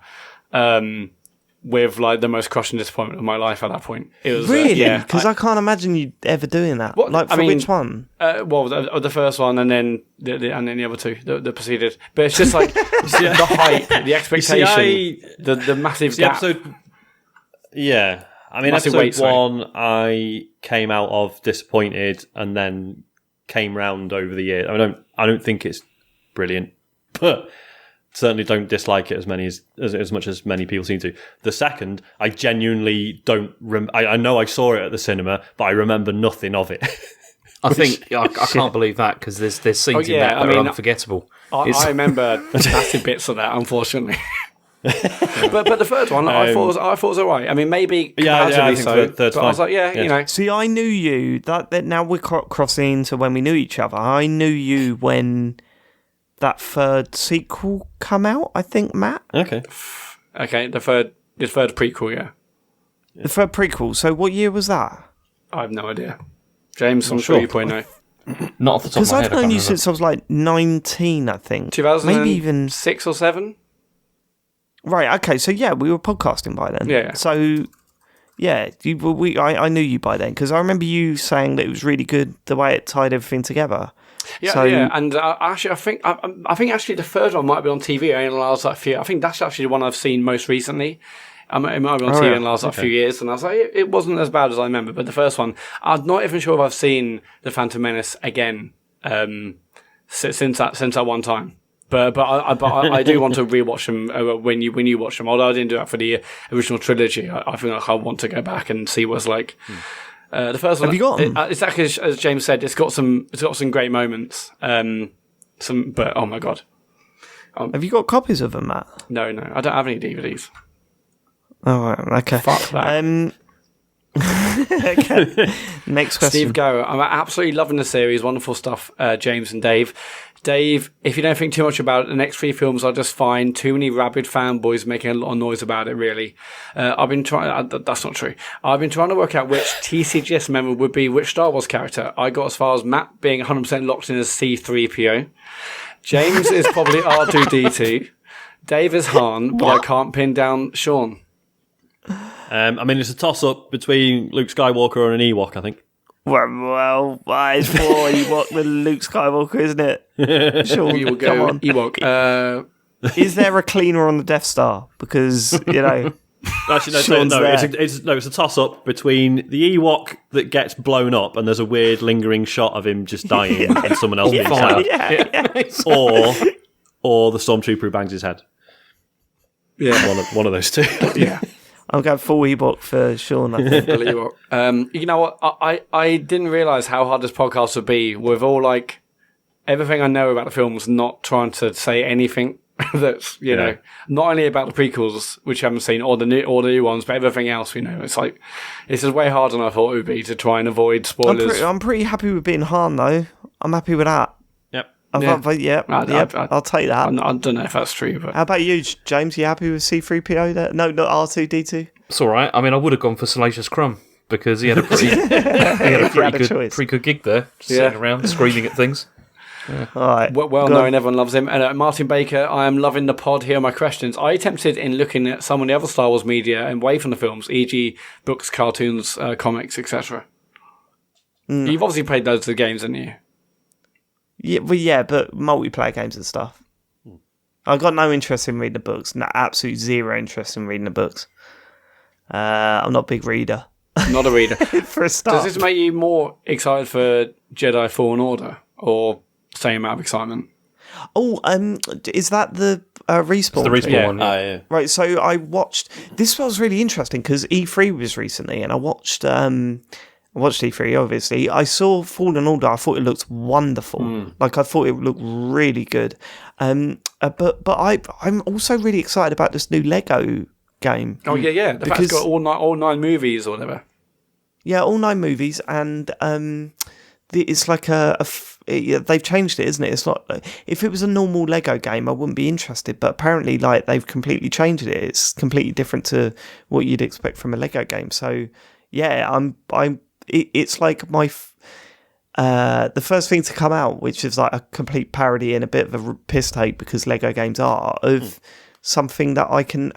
C: With like the most crushing disappointment of my life at that point. It was
A: really because I can't imagine you ever doing that. Which one?
C: Well, the first one, and then the other two that preceded. But it's just like the hype, the expectation, the massive gap.
B: Yeah, I mean, episode 1, I came out of disappointed, and then came round over the year. I don't think it's brilliant, but certainly don't dislike it as much as many people seem to. The second, I genuinely don't. I know I saw it at the cinema, but I remember nothing of it.
D: I think I can't believe that because there's scenes in that that are unforgettable.
C: I remember massive bits of that, unfortunately. but the third one, I thought was alright. I mean, maybe
B: I think
C: so.
B: But
C: I was like, you know.
A: See, I knew you. That now we're crossing into when we knew each other. I knew you when that third sequel come out, I think, Matt.
C: Okay, the third prequel, yeah.
A: The third prequel. So what year was that?
C: I have no idea. James, I'm sure you probably know.
D: Not off the top of my head.
A: Because I've known you since I was like 19, I think.
C: 2006
A: maybe even
C: 6 or 7.
A: Right. Okay. So yeah, we were podcasting by then.
C: Yeah.
A: So yeah, I knew you by then because I remember you saying that it was really good the way it tied everything together.
C: Yeah, and actually, I think actually the third one might be on TV in the last few. I think that's actually the one I've seen most recently. It might be on TV in the last few years, and I was like, it wasn't as bad as I remember. But the first one, I'm not even sure if I've seen The Phantom Menace again since that one time. But I do want to rewatch them when you watch them. Although I didn't do that for the original trilogy, I feel like I want to go back and see what it's like. The first one,
A: have you got them?
C: Exactly as James said, it's got some great moments. But oh my god,
A: have you got copies of them, Matt?
C: No, I don't have any DVDs.
A: Oh, right, okay.
C: Fuck that.
A: Okay. Next question.
C: Steve, go. I'm absolutely loving the series. Wonderful stuff, James and Dave. Dave, if you don't think too much about it, the next 3 films are just fine. Too many rabid fanboys making a lot of noise about it, really. I've been trying... that's not true. I've been trying to work out which TCGS member would be which Star Wars character. I got as far as Matt being 100% locked in as C-3PO. James is probably R2-D2. Dave is Han, but I can't pin down Sean.
B: I mean, it's a toss-up between Luke Skywalker and an Ewok, I think.
A: Well, it's more Ewok than Luke Skywalker, isn't it? Sure,
C: you will go
A: come on.
C: Ewok.
A: Is there a cleaner on the Death Star? Because, you know...
B: Actually, no, it's a toss-up between the Ewok that gets blown up and there's a weird lingering shot of him just dying and someone else being sad. Or the Stormtrooper who bangs his head.
C: Yeah.
B: One of those two.
C: Yeah.
A: I'll go full Ewok for Sean, I think.
C: You know what? I didn't realise how hard this podcast would be with all, like, everything I know about the films, not trying to say anything that's, you know, not only about the prequels, which I haven't seen, or the new ones, but everything else, you know. It's like, this is way harder than I thought it would be to try and avoid spoilers.
A: I'm pretty happy with being Han, though. I'm happy with that.
B: Yep.
A: I'll take that.
C: I don't know if that's true, but
A: how about you, James? You happy with C-3PO? There? No, not R2-D2.
D: It's all right. I mean, I would have gone for Salacious Crumb because he had a pretty good gig there, sitting around screaming at things.
A: Yeah. All right.
C: Well known, everyone loves him. And Martin Baker, I am loving the pod. Here are my questions. Are you tempted in looking at some of the other Star Wars media and away from the films, e.g., books, cartoons, comics, etc.? You've obviously played those of the games, haven't you?
A: but multiplayer games and stuff. I've got no interest in reading the books. No, absolute zero interest in reading the books. I'm not a big reader.
C: Not a reader.
A: For a start.
C: Does this make you more excited for Jedi Fallen Order, or same amount of excitement?
A: Oh, is that the Respawn?
D: The Respawn one.
B: Yeah.
A: Right, so I watched... This was really interesting, because E3 was recently, and I watched E3, obviously. I saw Fallen Order. I thought it looked wonderful. Like, I thought it looked really good. But I'm also really excited about this new Lego game.
C: Oh, yeah. The fact it's got all 9 movies or whatever.
A: Yeah, all 9 movies, and it's like they've changed it, isn't it? It's not... If it was a normal Lego game, I wouldn't be interested, but apparently, like, they've completely changed it. It's completely different to what you'd expect from a Lego game. So, yeah, it's like my... the first thing to come out, which is like a complete parody and a bit of a piss take, because Lego games are, of something that I can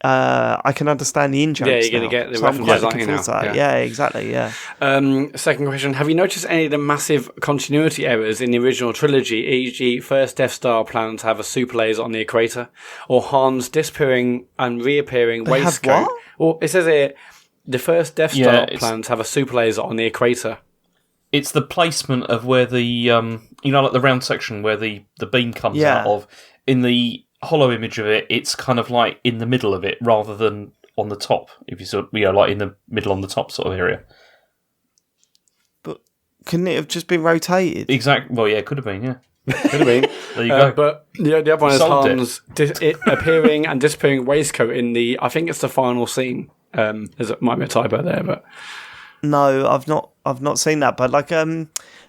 A: I can understand the in-jokes.
C: Yeah, you're going to get the references, aren't you now?
A: Yeah, exactly, yeah.
C: Second question, have you noticed any of the massive continuity errors in the original trilogy, e.g. first Death Star planned to have a super laser on the equator, or Han's disappearing and reappearing waistcoat? Well, it says here, the first Death Star planned to have a super laser on the equator.
D: It's the placement of where the, like the round section where the beam comes out of. In the hollow image of it, it's kind of like in the middle of it rather than on the top. If you sort of, like in the middle on the top sort of area.
A: But couldn't it have just been rotated?
D: Exactly. Well, yeah, it could have been, yeah.
C: Could have been.
D: There you go.
C: But the other one is Han's appearing and disappearing waistcoat in the, I think it's the final scene. There might be a typo there, but...
A: No, I've not seen that. But like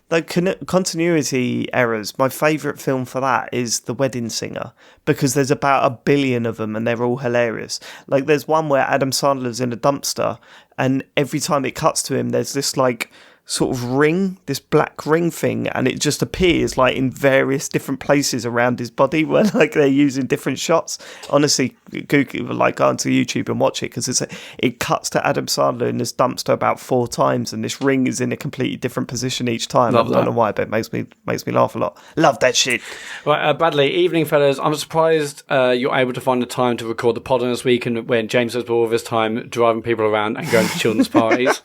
A: the continuity errors, my favourite film for that is The Wedding Singer, because there's about 1 billion of them and they're all hilarious. Like there's one where Adam Sandler's in a dumpster, and every time it cuts to him, there's this like sort of ring, this black ring thing, and it just appears like in various different places around his body where like they're using different shots. Honestly, Google, like go onto YouTube and watch it, because it cuts to Adam Sandler in this dumpster about 4 times, and this ring is in a completely different position each time. I don't know why, but it makes me laugh a lot. Love that shit.
C: Right, Badley, evening fellas. I'm surprised you're able to find the time to record the pod on this week, and when James has all of his time driving people around and going to children's parties.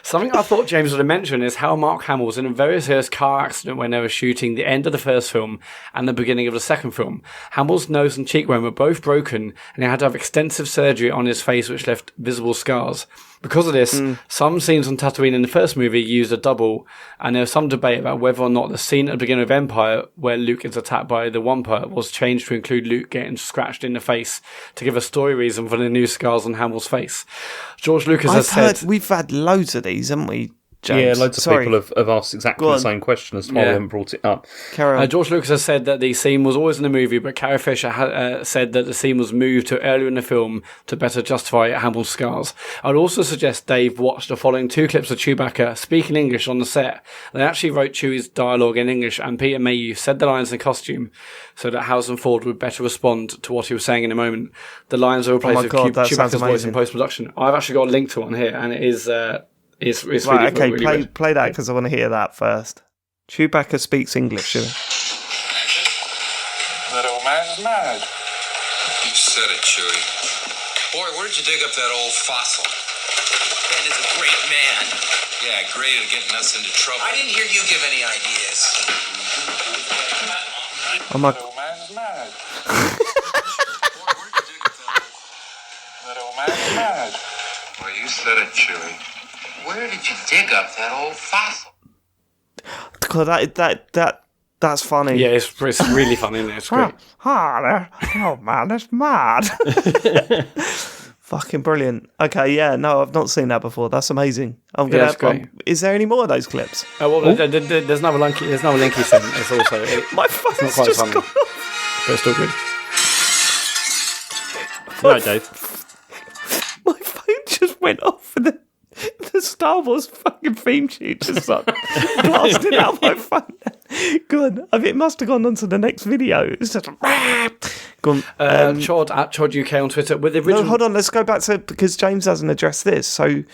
C: Something I thought James would have mentioned is how Mark Hamill was in a very serious car accident when they were shooting the end of the first film and the beginning of the second film. Hamill's nose and cheekbone were both broken, and he had to have extensive surgery on his face, which left visible scars. Because of this, some scenes on Tatooine in the first movie used a double, and there was some debate about whether or not the scene at the beginning of Empire, where Luke is attacked by the Wampa, was changed to include Luke getting scratched in the face to give a story reason for the new scars on Hamill's face. George Lucas has said...
A: We've had loads of these, haven't we, James?
D: Yeah, loads of people have asked exactly the same question as to why we haven't brought it up.
C: George Lucas has said that the scene was always in the movie, but Carrie Fisher said that the scene was moved to earlier in the film to better justify Hamill's scars. I'd also suggest Dave watch the following 2 clips of Chewbacca speaking English on the set. They actually wrote Chewie's dialogue in English, and Peter Mayhew said the lines in costume so that Harrison Ford would better respond to what he was saying in a moment. The lines are replaced with Chewbacca's voice in post-production. I've actually got a link to one here, and it is... It's
A: right,
C: really,
A: okay,
C: really
A: play that, because I want to hear that first. Chewbacca speaks English,
F: That old man's mad.
G: You said it, Chewie. Boy, where'd you dig up that old fossil?
H: Ben is a great man.
G: Yeah, great at getting us into trouble.
H: I didn't hear you give any ideas.
A: Oh my...
F: That old man's mad.
G: Boy, where'd you dig up
F: That old man's mad.
G: Well, you said it, Chewie.
H: Where did you dig up that old fossil?
A: God, that's funny.
C: Yeah, it's really funny, isn't it? It's great.
A: Oh man, that's mad. Fucking brilliant. Okay, yeah, no, I've not seen that before. That's amazing.
C: That's great.
A: Is there any more of those clips?
C: There's another link. There's another link he sent. It's also
A: my phone's
C: not quite
A: just
C: funny,
A: gone off.
C: but it's still good.
B: Right, Dave.
A: My phone just went off for the Star Wars fucking theme tune just started blasting out my phone. Good. I mean, it must have gone on to the next video. It's just gone.
C: Chod at Chod UK on Twitter with the original.
A: No, hold on. Let's go back to, because James hasn't addressed this. So,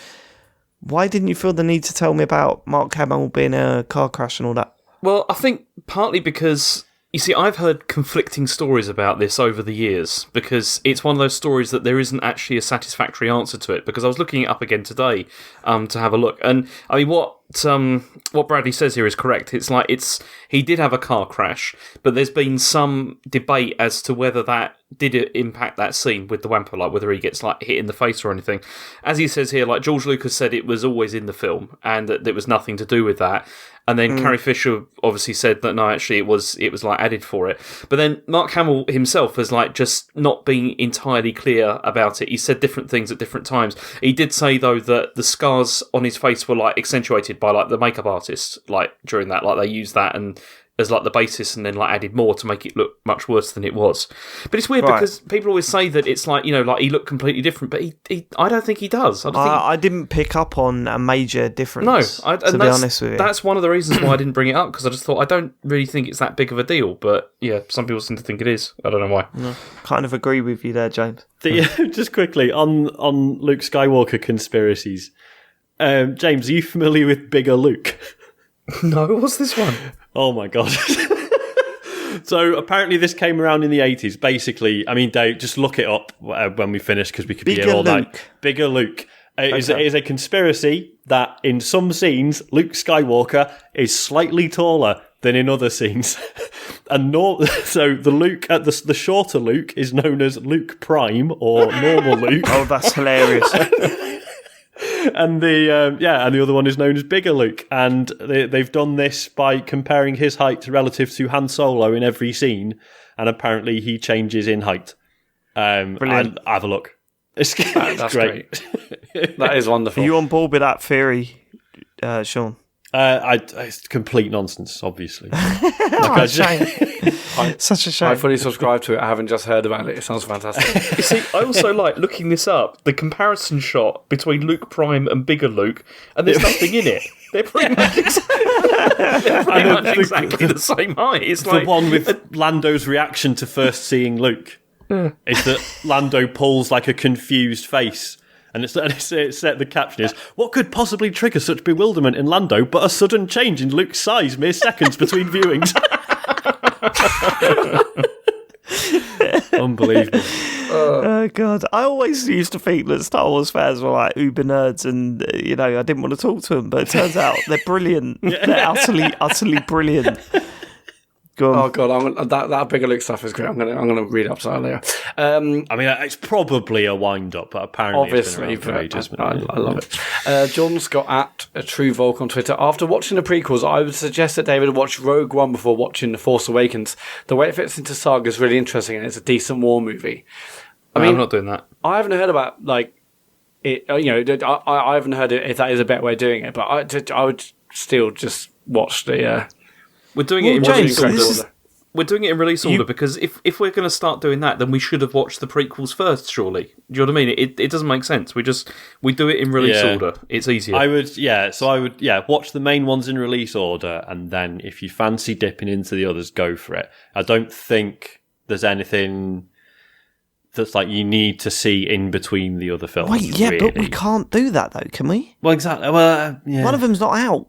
A: Why didn't you feel the need to tell me about Mark Hamill being a car crash and all that?
D: Well, I think partly because, you see, I've heard conflicting stories about this over the years, because it's one of those stories that there isn't actually a satisfactory answer to it, because I was looking it up again today to have a look. And, I mean, what Bradley says here is correct. He did have a car crash, but there's been some debate as to whether that did it impact that scene with the Wampa, like whether he gets like hit in the face or anything. As he says here, like George Lucas said, it was always in the film and that there was nothing to do with that. And then Carrie Fisher obviously said that no, actually it was like added for it. But then Mark Hamill himself has like just not been entirely clear about it. He said different things at different times. He did say though that the scars on his face were like accentuated by like the makeup artist, like during that, like they used that and as like the basis and then like added more to make it look much worse than it was. But it's weird because people always say that it's like, you know, like he looked completely different, but he I don't think he does.
A: I didn't pick up on a major difference.
D: No,
A: to be honest with you.
D: That's one of the reasons why I didn't bring it up, because I just thought I don't really think it's that big of a deal. But yeah, some people seem to think it is. I don't know why.
A: No, kind of agree with you there, James.
B: Just quickly on Luke Skywalker conspiracies. James, are you familiar with Bigger Luke?
D: No, what's this one?
B: Oh my god. So apparently this came around in the 80s. Basically, I mean, Dave, just look it up when we finish because we could be here all night. Bigger Luke. It is a conspiracy that in some scenes, Luke Skywalker is slightly taller than in other scenes. And so the Luke, the shorter Luke is known as Luke Prime or normal Luke.
A: Oh, that's hilarious.
B: And the other one is known as Bigger Luke, and they've done this by comparing his height relative to Han Solo in every scene, and apparently he changes in height.
A: Brilliant.
B: And have a look. That's great.
C: That is wonderful.
A: Are you on board with that theory, Sean?
B: It's complete nonsense, obviously.
A: Such a shame.
C: I fully subscribe to it. I haven't just heard about it. It sounds fantastic.
D: You see, I also like looking this up, the comparison shot between Luke Prime and Bigger Luke, and there's nothing in it. They're pretty much exactly the same height. It's
B: the
D: like
B: one with Lando's reaction to first seeing Luke is that Lando pulls like a confused face. And it's the caption is, what could possibly trigger such bewilderment in Lando but a sudden change in Luke's size mere seconds between viewings? Unbelievable.
A: Oh god, I always used to think that Star Wars fans were like uber nerds, and I didn't want to talk to them, but it turns out they're brilliant. They're utterly brilliant. Go on.
C: Oh god, that Bigger Luke stuff is great. I'm gonna read up something later.
B: I mean, it's probably a wind up, but apparently
C: obviously,
B: it's been around for ages.
C: I love it. Jordan Scott at a True Volk on Twitter. After watching the prequels, I would suggest that David watch Rogue One before watching The Force Awakens. The way it fits into saga is really interesting, and it's a decent war movie.
D: I'm not doing that.
C: I haven't heard about it. I haven't heard if that is a better way of doing it, but I would still just watch the.
D: We're doing it in release order. We're doing it in release order because if we're going to start doing that, then we should have watched the prequels first, surely. Do you know what I mean? It doesn't make sense. We do it in release order. It's easier.
B: I would watch the main ones in release order, and then if you fancy dipping into the others, go for it. I don't think there's anything that's like you need to see in between the other films.
A: Wait, yeah, really. But we can't do that though, can we?
B: Well, exactly. Well, yeah.
A: One of them's not out.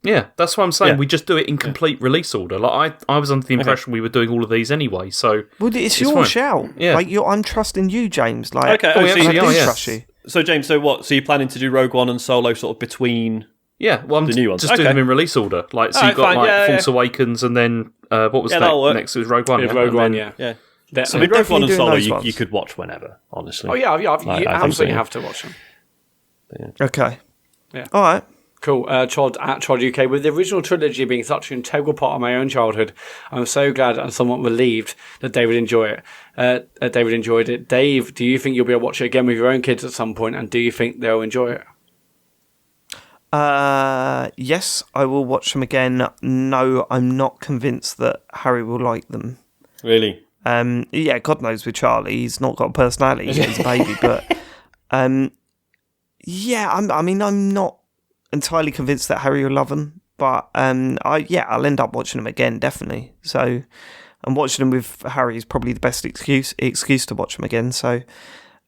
D: Yeah, that's what I'm saying. Yeah. We just do it in complete release order. Like I was under the impression we were doing all of these anyway. So
A: it's your shout.
D: Yeah,
A: I'm trusting you, James. Like,
B: okay,
A: I do trust you.
B: So James, so you're planning to do Rogue One and Solo sort of between?
D: Yeah, well, I'm
B: the new ones.
D: Just doing them in release order. Like, so you've got Force Awakens, and then what was that next? It was Rogue One.
C: Rogue One, yeah.
B: So Rogue One and Solo, you could watch whenever. Honestly.
C: Oh yeah, you absolutely have to watch them.
A: Yeah. Okay.
C: Yeah.
A: All right.
C: Cool. Chod at Chod UK. With the original trilogy being such an integral part of my own childhood, I'm so glad and somewhat relieved that David enjoyed it. Dave, do you think you'll be able to watch it again with your own kids at some point, and do you think they'll enjoy it?
A: Yes, I will watch them again. No, I'm not convinced that Harry will like them.
B: Really?
A: Yeah, God knows with Charlie, he's not got a personality. He's a baby, but yeah, I'm not entirely convinced that Harry will love them, but I'll end up watching them again, definitely. So, and watching them with Harry is probably the best excuse to watch them again. So,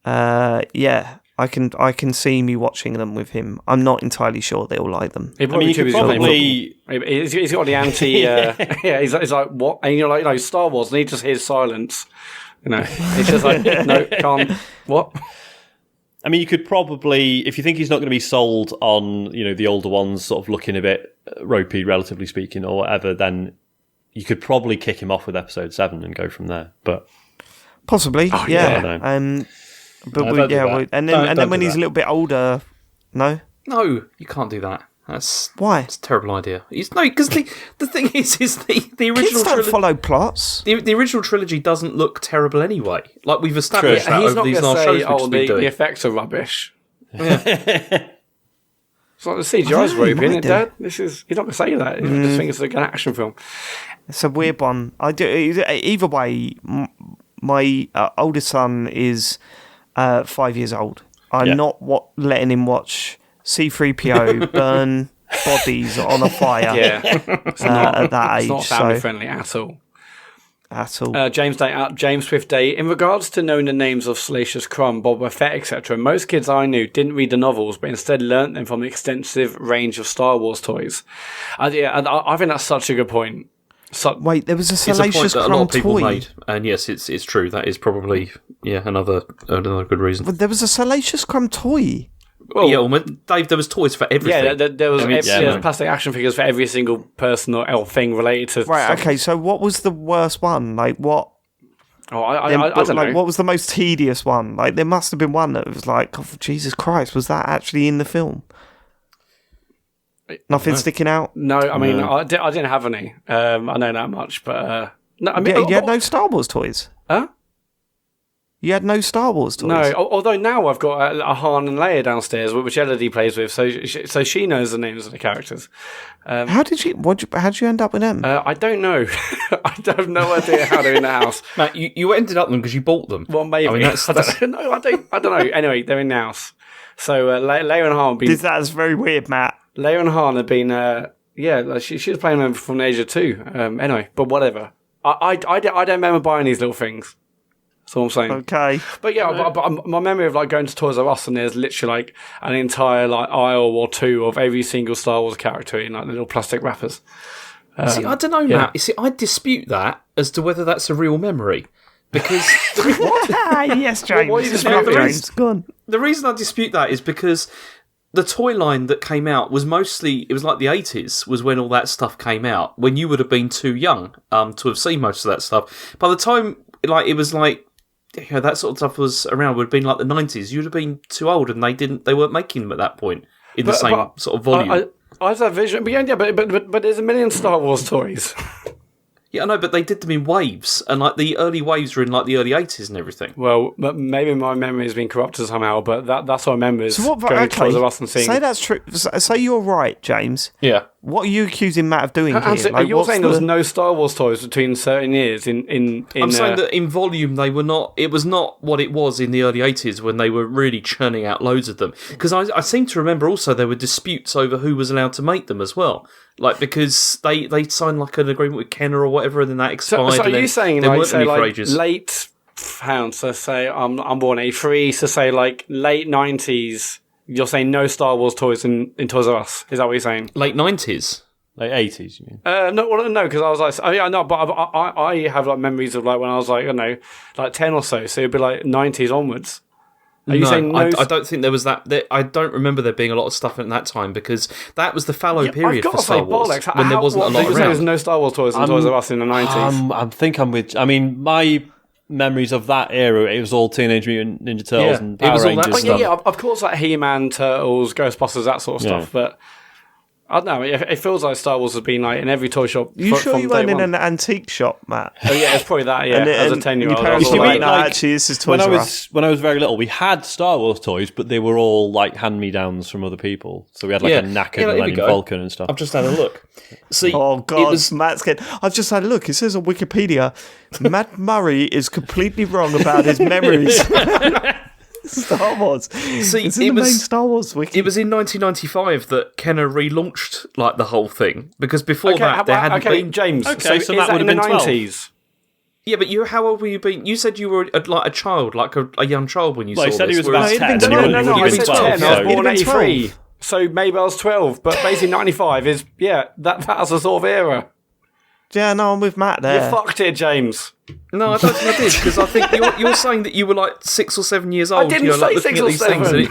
A: yeah, I can see me watching them with him. I'm not entirely sure they'll like them.
C: I mean, you could probably. He's got the anti. Yeah, he's like, what? And you're like, no, Star Wars, and he just hears silence. You know, it's just like, no, can't. What?
B: I mean, you could probably, if you think he's not going to be sold on, the older ones sort of looking a bit ropey, relatively speaking, or whatever, then you could probably kick him off with episode 7 and go from there. But
A: possibly, yeah. And then when he's a little bit older, no,
D: you can't do that. That's a terrible idea. Because the thing is the original
A: kids don't follow plots.
D: The original trilogy doesn't look terrible anyway. Like we've established that over these last shows.
C: The effects are rubbish. Yeah. It's like the CGI's ropey, isn't it, Dad? He's not going to say that. I just think it's like an action film.
A: It's a weird one. Either way, my oldest son is 5 years old. I'm not letting him watch C-3PO burn bodies on a fire.
C: Yeah,
A: at that age.
C: It's not family friendly at all.
A: At all.
C: James Swift Day. In regards to knowing the names of Salacious Crumb, Boba Fett, etc., most kids I knew didn't read the novels, but instead learnt them from the extensive range of Star Wars toys. I think that's such a good point.
A: Wait, there was a Salacious Crumb
D: toy. A lot of people
A: toy.
D: made, and yes, it's true. That is probably another good reason.
A: But there was a Salacious Crumb toy.
D: Well, Dave, there was toys for everything.
C: Yeah, there was plastic action figures for every single person or thing related to.
A: Right. Okay. So, what was the worst one? Like what?
C: Oh, I don't know.
A: What was the most tedious one? Like, there must have been one that was like, oh, Jesus Christ, was that actually in the film? Nothing sticking out.
C: No, I mean, I didn't have any. I know that much, but no. I mean,
A: you had no Star Wars toys.
C: Huh?
A: You had no Star Wars toys?
C: No, although now I've got a Han and Leia downstairs, which Elodie plays with, so she knows the names of the characters.
A: How'd you end up with them?
C: I don't know. I have no idea how they're in the house.
D: Matt, you ended up with them because you bought them.
C: Well, maybe. I mean, I don't know. Anyway, they're in the house. So Leia and Han have been...
A: That's very weird, Matt.
C: Leia and Han have been... she was playing them from the age of 2. Anyway, but whatever. I don't remember buying these little things. That's all I'm saying.
A: Okay.
C: But yeah, but my memory of like going to Toys R Us and there's literally like an entire like aisle or two of every single Star Wars character in like little plastic wrappers.
D: See, I don't know, Matt. You see, I dispute that as to whether that's a real memory. Because
A: yes, James.
D: The reason I dispute that is because the toy line that came out was mostly, it was like the 80s was when all that stuff came out, when you would have been too young to have seen most of that stuff. By the time it was like, that sort of stuff was around, would have been like the 90s. You'd have been too old, and they weren't making them at that point in the same sort of volume.
C: I have that vision, but there's a million Star Wars toys.
D: Yeah, I know, but they did them in waves, and like the early waves were in like the early 80s and everything.
C: Well, maybe my memory has been corrupted somehow, but that's what I remember is going to Toys R Us and seeing...
A: Say that's true. Say you're right, James.
D: Yeah.
A: What are you accusing Matt of doing here?
C: Like, you're saying there was no Star Wars toys between certain years in
D: I'm saying that in volume they were not... It was not what it was in the early 80s when they were really churning out loads of them. Because I seem to remember also there were disputes over who was allowed to make them as well. Like, because they signed like an agreement with Kenner or whatever, and then that expired.
C: So are you saying
D: like
C: late pounds? So say I'm born 83. So say like late 90s. You're saying no Star Wars toys in Toys R Us? Is that what you're saying?
D: Late 90s,
B: late 80s. You mean?
C: No, because I was like, but I have like memories of like when I was like, I don't know, like 10 or so. So it'd be like 90s onwards. Are you saying no?
D: I don't think there was that. I don't remember there being a lot of stuff at that time because that was the fallow period for Star Wars when there wasn't a lot around.
C: There's no Star Wars toys in Toys R Us in the 90s.
B: I mean, my memories of that era, it was all Teenage Mutant Ninja Turtles and Power Rangers.
C: Yeah, of course, like He-Man, Turtles, Ghostbusters, that sort of stuff. But I don't know. It feels like Star Wars has been like in every toy shop.
A: You sure you weren't in an antique shop, Matt?
C: Oh yeah, it's probably that. Yeah, as a 10-year-old.
A: Actually, this is Toys R Us.
B: When I was very little, we had Star Wars toys, but they were all like hand-me-downs from other people. So we had like a knackered Millennium Falcon and stuff.
D: I've just had a look. See,
A: oh God, Matt's getting... I've just had a look. It says on Wikipedia, Matt Murray is completely wrong about his memories. Star Wars.
D: See,
A: it's in the main Star Wars wiki.
D: It was in 1995 that Kenner relaunched like the whole thing because before that there hadn't been.
C: James.
B: Okay, so
C: is
B: that would have
C: in
B: been
C: the 90s.
D: Yeah, but how old were you being? You said you were like a child, like a young child when you saw
B: Well, he said
D: this.
B: he was about 10. and he
C: No,
B: would-
C: no,
B: he
C: no,
B: would
C: I
B: have
C: said
B: been
C: 10.
B: 12,
C: I was
B: so-
C: born
A: He'd have been
C: 83.
A: 12.
C: So maybe I was 12, but basically 95 is, that's a sort of era.
A: Yeah, no, I'm with Matt
C: You
A: there.
C: fucked it, James.
D: No, I don't think I did, because I think you're saying that you were like 6 or 7 years old.
C: didn't
D: you're like
C: say
D: looking
C: 6
D: at
C: or
D: these things
C: 7.
D: and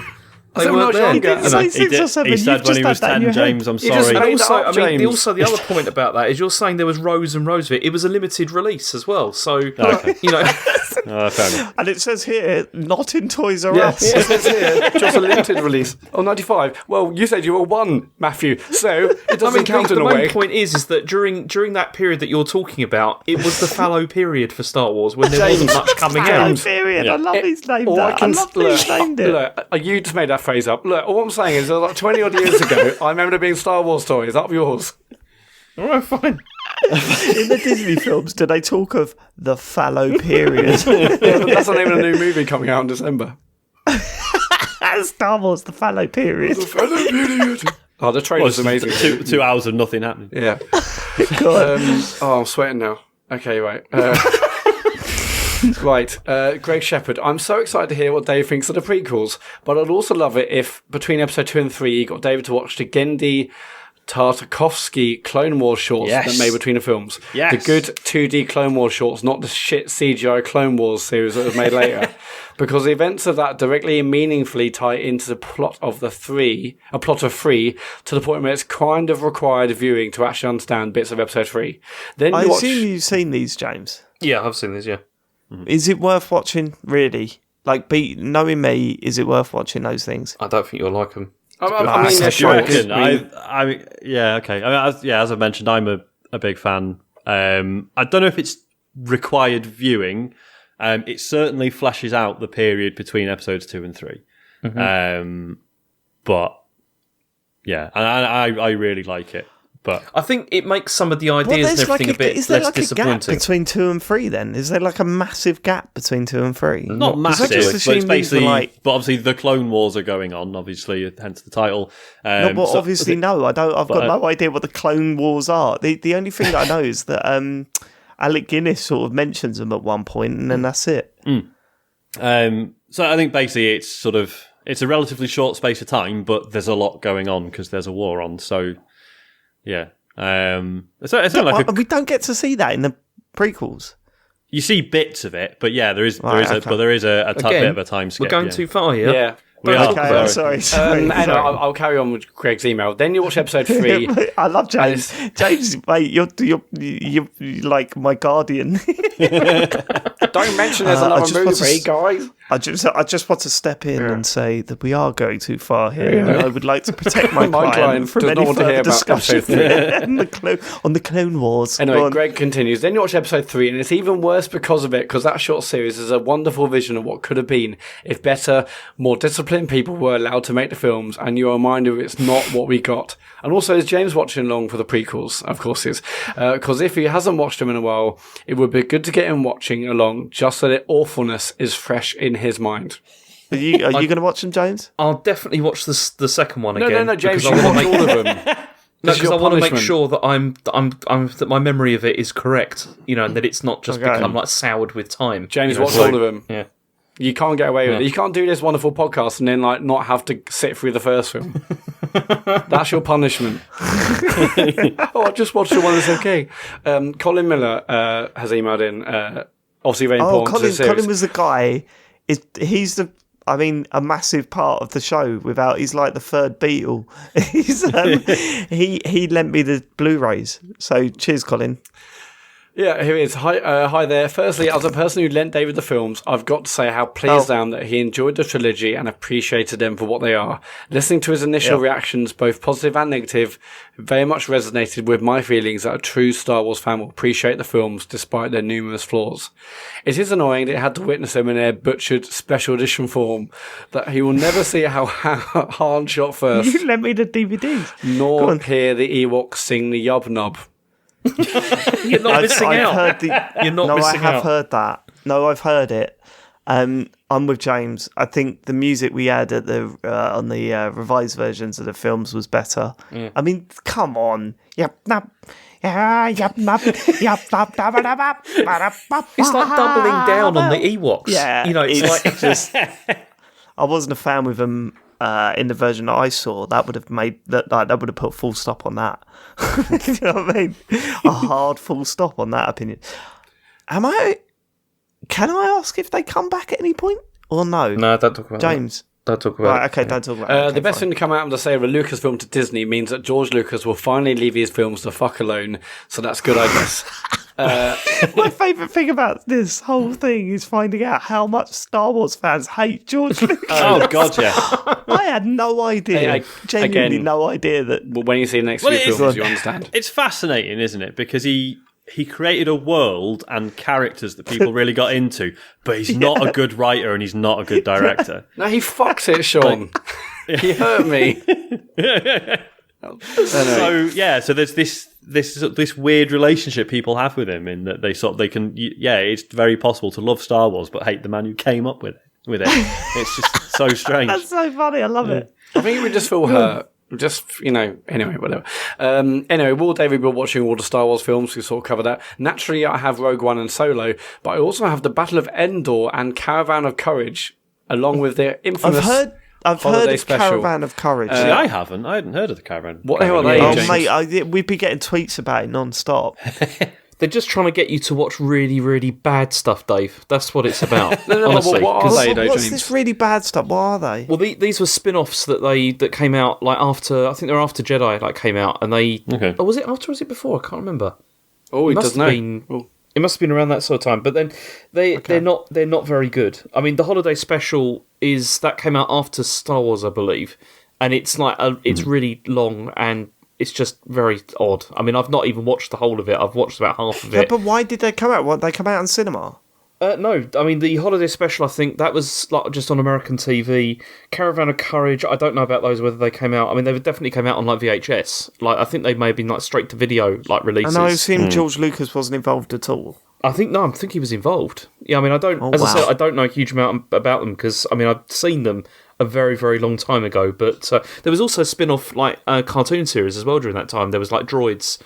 C: I
D: they
C: said when I
D: weren't
C: was
D: there.
C: younger.
A: Didn't say 6 or 7.
B: He said
A: You've
B: when he
A: just
B: was
A: had that in
B: 10,
A: your head.
B: James, I'm
C: You just
B: sorry.
C: made
D: And also,
C: that up, James.
D: also the other point about that is you're saying there was rows and rows of it. It was a limited release as well, so
B: Okay.
D: you know.
B: Fair enough.
A: And it says here, not in Toys R
C: Yeah,
A: Us.
C: it says here, just a limited release. Oh, 95. Well, you said you were 1, Matthew, so it doesn't count in
D: the
C: a
D: main
C: way.
D: point is that during that period that you're talking about, it was the fallow period for Star Wars when there wasn't much coming
A: Fallow
D: out.
A: period. I love he's named
C: All
A: that. I love that he's named it.
C: Look, you just made that phrase up. Look, all I'm saying is that like 20 odd years ago, I remember there being Star Wars toys. Up yours.
D: All right, fine.
A: In the Disney films, do they talk of the fallow period?
C: Yeah, but that's not even a new movie coming out in December.
A: Star Wars, the fallow period.
C: Oh, the trailer's
B: Well, it's
C: amazing.
B: 2 hours of nothing happening.
C: Yeah. I'm sweating now. Okay, right. Greg Shepherd. I'm so excited to hear what Dave thinks of the prequels, but I'd also love it if between episode 2 and 3 you got David to watch the Genndy Tartakovsky Clone Wars shorts that made between the films.
B: Yes.
C: The good 2D Clone Wars shorts, not the shit CGI Clone Wars series that was made later. Because the events of that directly and meaningfully tie into the plot of three, to the point where it's kind of required viewing to actually understand bits of episode 3. Then
A: I
C: you watch...
A: assume you've seen these, James.
D: Yeah, I've seen this. Yeah.
A: Is it worth watching, really? Like, knowing me, is it worth watching those things?
D: I don't think you'll like them.
C: I mean, they're
B: Do you
C: short.
B: reckon? Yeah, okay. I mean, as I mentioned, I'm a big fan. I don't know if it's required viewing. It certainly flashes out the period between episodes 2 and 3. But yeah, and I really like it. But
D: I think it makes some of the ideas and everything a bit
A: is there
D: less
A: like a gap
D: disappointing.
A: between 2 and 3 then? Is there like a massive gap between 2 and 3?
B: not massive,
A: just
B: but
A: assume
B: it's
A: these
B: basically.
A: were like-
B: But obviously, the Clone Wars are going on. Obviously, hence the title.
A: No, but
B: so-
A: obviously no. I've got no idea what the Clone Wars are. The only thing that I know is that Alec Guinness sort of mentions them at one point, and then that's it.
B: So I think basically it's a relatively short space of time, but there's a lot going on because there's a war on. So yeah, it's not like
A: We don't get to see that in the prequels.
B: you see bits of it, but yeah, there is
A: okay.
B: a bit of a time skip.
D: We're going
B: yeah.
D: too far here.
C: Yeah.
B: We are.
A: Okay, I'm sorry.
C: Anyway, I'll carry on with Greg's email. Then you watch episode 3.
A: I love James. James, mate, you're like my guardian.
C: Don't mention there's
A: I
C: another
A: just want to
C: movie, guys.
A: I just want to step in and say that we are going too far here. And I would like to protect my,
C: My
A: client
C: client
A: from
C: does
A: any
C: not want to
A: further
C: hear about
A: discussion
C: episode
A: on the Clone Wars. Go
C: Anyway,
A: on.
C: Greg continues. Then you watch episode 3, and it's even worse because of it, because that short series is a wonderful vision of what could have been if better, more disciplined people were allowed to make the films, and you're reminded it's not what we got. And also, is James watching along for the prequels? Of course he is. Because if he hasn't watched them in a while, it would be good to get him watching along, just so that awfulness is fresh in his mind.
A: Are you going to watch them, James?
D: I'll definitely watch the second one again.
C: No, James,
D: because
C: you
D: I wanna
C: watch
D: make-
C: all of them.
D: No,
C: This is
D: because I
C: your
D: want to make
C: punishment.
D: sure that that my memory of it is correct, and that it's not just
A: Okay.
D: become like soured with time.
C: James,
D: You know,
C: watch
D: so-
C: all of them.
D: Yeah.
C: You can't get away with it. You can't do this wonderful podcast and then not have to sit through the first film. That's your punishment. I just watched the one that's okay. Colin Miller has emailed in. Obviously, very
A: Oh,
C: important to the series.
A: Colin was the guy. He's a massive part of the show. He's like the third Beatle. He lent me the Blu-rays. So cheers, Colin.
C: Yeah, here he is. Hi there. Firstly, as a person who lent David the films, I've got to say how pleased I am that he enjoyed the trilogy and appreciated them for what they are. Listening to his initial reactions, both positive and negative, very much resonated with my feelings that a true Star Wars fan will appreciate the films despite their numerous flaws. It is annoying that he had to witness them in their butchered special edition form, that he will never see how Han shot first,
A: You lent me the DVDs.
C: nor hear the Ewoks sing the Yub Nub.
D: You're not missing
A: I've
D: out.
A: heard
D: You're not
A: no,
D: missing
A: I have
D: out.
A: heard that. No, I've heard it. I'm with James. I think the music we had at on the revised versions of the films was better. I mean, come on. Yeah, now
D: It's like doubling down on the Ewoks.
A: Yeah,
D: you know, it's like
A: just. I wasn't a fan with them in the version that I saw. That would have made that would have put full stop on that. You know what I mean? A hard full stop on that opinion. Can I ask if they come back at any point or no?
D: No, don't talk about
A: James.
D: Don't talk about
A: Right,
D: it.
A: okay, don't talk about it. Okay,
C: the best
A: fine.
C: thing to come out of the sale of Lucasfilm to Disney means that George Lucas will finally leave his films the fuck alone. So that's good, I guess.
A: My favourite thing about this whole thing is finding out how much Star Wars fans hate George Lucas.
B: Oh God, yeah.
A: I had no idea. Genuinely
C: again,
A: no idea that.
C: Well, when you see the next
B: Well,
C: few
B: it is-
C: films, you understand.
B: It's fascinating, isn't it? Because he created a world and characters that people really got into, but he's not a good writer and he's not a good director.
C: No, he fucks it, Sean. He hurt me.
B: So there's this weird relationship people have with him in that they can it's very possible to love Star Wars but hate the man who came up with it. It's just so strange.
A: That's so funny. I love it.
C: I think we just feel hurt. Just, anyway, whatever. Anyway, while David were watching all the Star Wars films, we sort of covered that. Naturally, I have Rogue One and Solo, but I also have the Battle of Endor and Caravan of Courage, along with their infamous
A: I've
C: holiday
A: heard of
C: special.
A: Caravan of Courage.
B: See, I hadn't heard of the Caravan.
C: What the hell are they,
A: Oh,
C: James?
A: mate, we'd be getting tweets about it non-stop.
D: They're just trying to get you to watch really, really bad stuff, Dave. That's what it's about.
C: No,
D: honestly.
C: what are
D: 'Cause-
C: they, though,
A: What's
C: James?
A: this really bad stuff? What are they?
D: Well, these were spin-offs that came out like after. I think they were after Jedi came out, and they.
B: Okay.
D: Oh, was it after? Or was it before? I can't remember.
C: Oh, he
D: Must
C: does
D: have
C: know.
D: been-
C: Oh.
D: It must have been around that sort of time. But then they're not very good. I mean, the holiday special that came out after Star Wars, I believe, and it's like it's really long and it's just very odd. I mean, I've not even watched the whole of it. I've watched about half of
A: Yeah,
D: it.
A: but why did they come out? What, they come out in cinema?
D: No, I mean the holiday special. I think that was like just on American TV. Caravan of Courage. I don't know about those whether they came out. I mean, they definitely came out on like VHS. Like I think they may have been like straight to video like releases.
A: And I assume George Lucas wasn't involved at all.
D: I think he was involved. Yeah, I mean, I don't.
A: Oh,
D: as I
A: wow.
D: said, I don't know a huge amount about them because I mean I've seen them a very very long time ago. But there was also a spin-off like cartoon series as well during that time. There was like Droids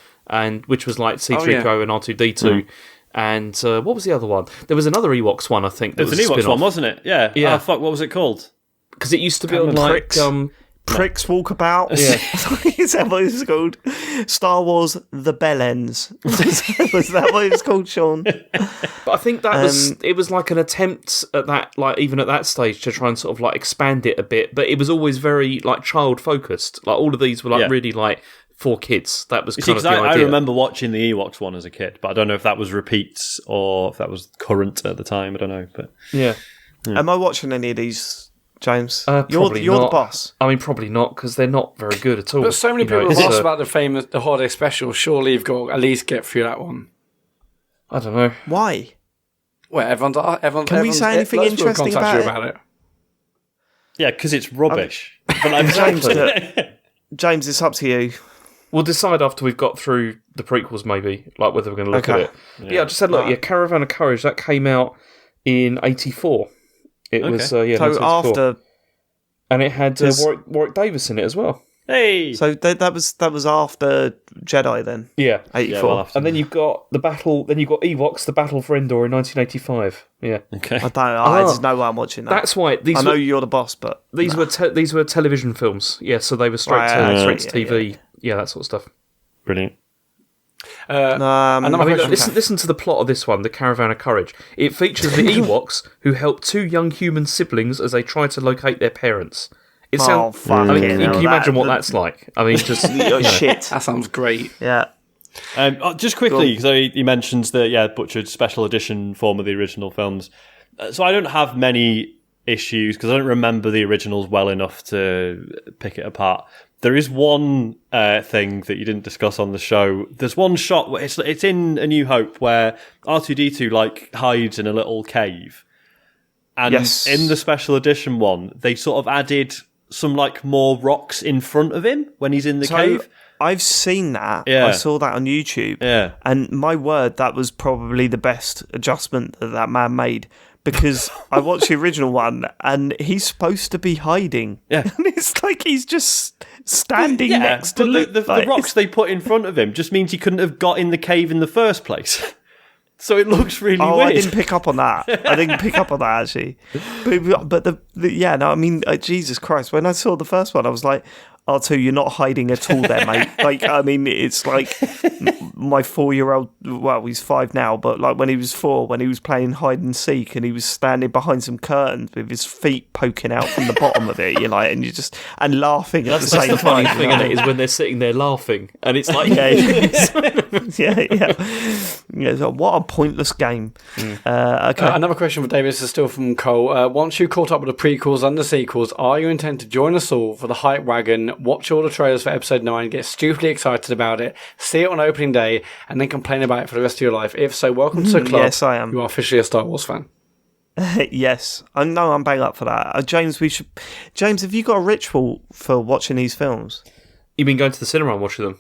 D: which was like C-3PO and R2-D2. And what was the other one? There was another Ewoks one, I think.
B: There's an Ewoks one, wasn't it? Yeah.
D: Yeah.
B: Oh, fuck, what was it called?
D: Because it used to be on like
A: Pricks Walkabout.
D: Yeah.
A: Is that what it's called? Star Wars The Bellends. Was that what it was called, Sean?
D: But I think that it was like an attempt at that, like even at that stage, to try and sort of like expand it a bit. But it was always very like child focused. Like all of these were like really like for kids. That was kind of the idea.
B: I remember watching the Ewoks one as a kid, but I don't know if that was repeats or if that was current at the time. I don't know, but
D: yeah.
A: Am I watching any of these, James?
D: Probably
A: you're
D: not.
A: the boss.
D: I mean, probably not because they're not very good at all.
C: But so many
D: You know,
C: people have
D: it's,
C: asked about the holiday special. Surely you've got to at least get through that one.
D: I don't know.
A: Why?
C: Well, everyone's.
A: Can we say anything
C: lots of people
A: interesting
C: contact
A: about
C: you
A: it?
B: yeah, because it's rubbish. But I'm
A: James, James, it's up to you.
D: We'll decide after we've got through the prequels, maybe, like whether we're going to look
A: Okay.
D: at it. Yeah, I just said, look, Caravan of Courage, that came out in 84. It was,
A: So
D: 1984.
A: after,
D: And it had Warwick Davis in it as well.
B: hey,
A: so that was after Jedi then.
D: Yeah.
A: 84.
B: well, after-
D: And then you've got the battle, then you've got Ewoks, the Battle for Endor in 1985. Yeah.
B: okay.
A: There's no way I'm watching that.
D: That's why
A: I know you're the boss, but
D: these were television films. Yeah, so they were straight to TV. Yeah, that sort of stuff.
B: Brilliant.
C: Another
D: I mean,
C: question.
D: listen to the plot of this one, The Caravan of Courage. It features the Ewoks who help two young human siblings as they try to locate their parents. It sounds.
A: fuck.
D: I mean,
A: yeah,
D: can
A: no,
D: you imagine what
A: that-
D: that's like? I mean, just
A: shit.
C: That sounds great.
A: Yeah.
B: Just quickly, so he mentions the butchered special edition form of the original films. So I don't have many issues because I don't remember the originals well enough to pick it apart. There is one thing that you didn't discuss on the show. There's one shot where it's in A New Hope where R2-D2 like hides in a little cave, and
A: Yes.
B: in the special edition one, they sort of added some like more rocks in front of him when he's in the cave.
A: I've seen that.
B: Yeah.
A: I saw that on YouTube.
B: Yeah.
A: And my word, that was probably the best adjustment that man made, because I watched the original one and he's supposed to be hiding.
B: Yeah.
A: And it's like he's just standing next to Luke.
B: The rocks they put in front of him just means he couldn't have got in the cave in the first place. So it looks really weird.
A: I didn't pick up on that. Actually. But I mean, Jesus Christ, when I saw the first one, I was like, R2, you're not hiding at all there, mate. Like, I mean, it's like my 4-year-old, well, he's 5 now, but like when he was 4, when he was playing hide and seek and he was standing behind some curtains with his feet poking out from the bottom of it, and you're just, and laughing at the same
D: the funny
A: time.
D: thing in it is when they're sitting there laughing, and it's like,
A: yeah. So what a pointless game. Okay.
C: Another question for David. This is still from Cole. Once you caught up with the prequels and the sequels, are you intent to join us all for the hype wagon, watch all the trailers for episode 9, get stupidly excited about it, see it on opening day, and then complain about it for the rest of your life? If so, welcome to the club.
A: Yes, I am.
C: You are officially a Star Wars fan.
A: Yes, I know. I'm bang up for that. James, have you got a ritual for watching these films?
D: You mean going to the cinema and watching them?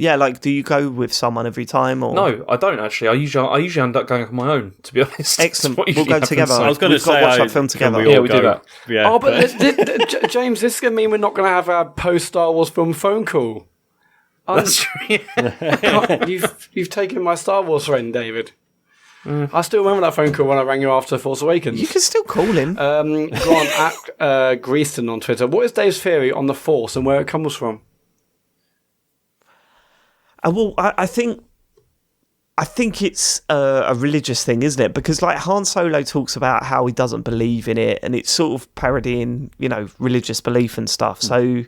A: Yeah, like, do you go with someone every time? Or
D: No, I don't actually. I usually end up going on my own, to be honest.
A: Excellent.
D: What
A: We'll
D: usually
A: go
D: happens.
A: together.
B: I was going to say,
A: watch that film together.
B: we
C: do that.
B: Yeah.
C: Oh, but James, this is going to mean we're not going to have a post-Star Wars film phone call.
D: That's true.
C: You've taken my Star Wars friend, David. I still remember that phone call when I rang you after Force Awakens.
A: You can still call him.
C: Grant at Greaston on Twitter. What is Dave's theory on the Force and where it comes from?
A: Well, I think it's a religious thing, isn't it? Because like Han Solo talks about how he doesn't believe in it, and it's sort of parodying, religious belief and stuff. So,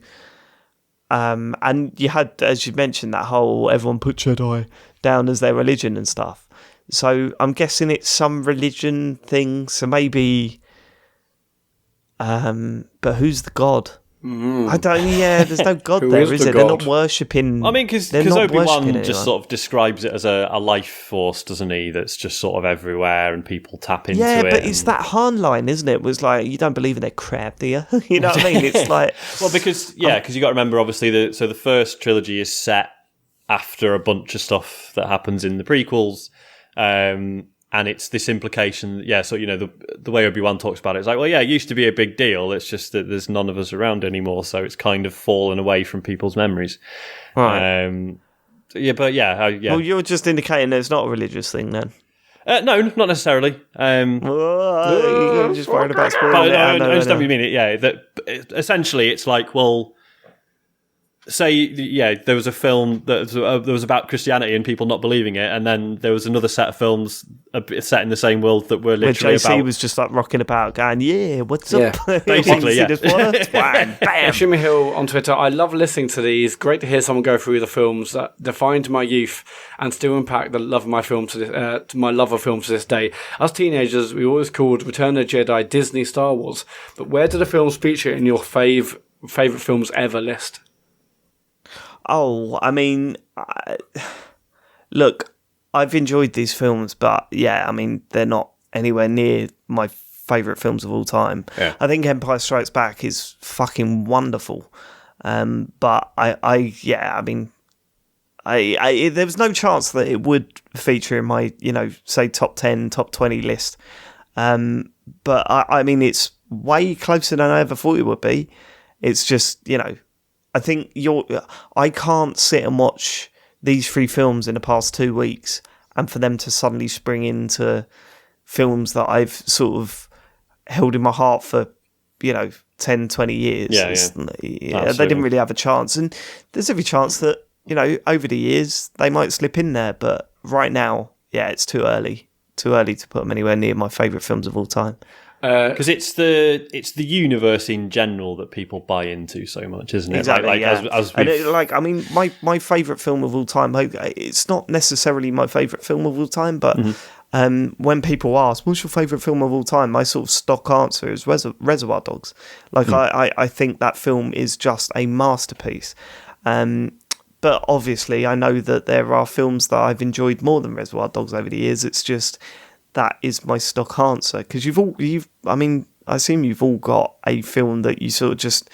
A: and you had, as you mentioned, that whole everyone put Jedi down as their religion and stuff. So I'm guessing it's some religion thing. So maybe, but who's the god? I don't. Yeah, there's no god there, is there? They're not worshipping.
B: I mean, because Obi-Wan just sort of describes it as a life force, doesn't he? That's just sort of everywhere, and people tap into it.
A: Yeah, but it's that Han line, isn't it? It was like, you don't believe in their crab, do you? You know what I mean? It's like,
B: well, because you got to remember, obviously, the first trilogy is set after a bunch of stuff that happens in the prequels. And it's this implication, so, the way Obi-Wan talks about it, it's like, well, yeah, it used to be a big deal. It's just that there's none of us around anymore, so it's kind of fallen away from people's memories.
A: Right.
B: Well,
A: you're just indicating that it's not a religious thing, then.
B: No, not necessarily.
A: You're just worried about spoiling it.
B: I understand what you mean. Essentially, it's like, well, say, there was a film that was about Christianity and people not believing it, and then there was another set of films set in the same world that were literally
A: JC
B: about...
A: was just like rocking about, going, "Yeah, what's up?"
B: Basically, yeah.
A: Bam.
C: Shimmy Hill on Twitter. I love listening to these. Great to hear someone go through the films that defined my youth and still impact the love of my film my love of films to this day. As teenagers, we always called Return of the Jedi Disney Star Wars. But where do the films feature in your favorite films ever list?
A: Oh, I mean, look, I've enjoyed these films, but yeah, I mean, they're not anywhere near my favourite films of all time.
B: Yeah.
A: I think Empire Strikes Back is fucking wonderful. But there was no chance that it would feature in my, say top 10, top 20 list. But I mean, it's way closer than I ever thought it would be. It's just, I think I can't sit and watch these 3 films in the past 2 weeks and for them to suddenly spring into films that I've sort of held in my heart for, 10, 20 years. They didn't really have a chance. And there's every chance that, over the years they might slip in there. But right now, it's too early to put them anywhere near my favourite films of all time.
B: Because it's the universe in general that people buy into so much, isn't it?
A: Exactly. My favourite film of all time. It's not necessarily my favourite film of all time, but when people ask, "What's your favourite film of all time?" my sort of stock answer is Reservoir Dogs. I think that film is just a masterpiece. But obviously, I know that there are films that I've enjoyed more than Reservoir Dogs over the years. It's just that is my stock answer, because I assume you've all got a film that you sort of just,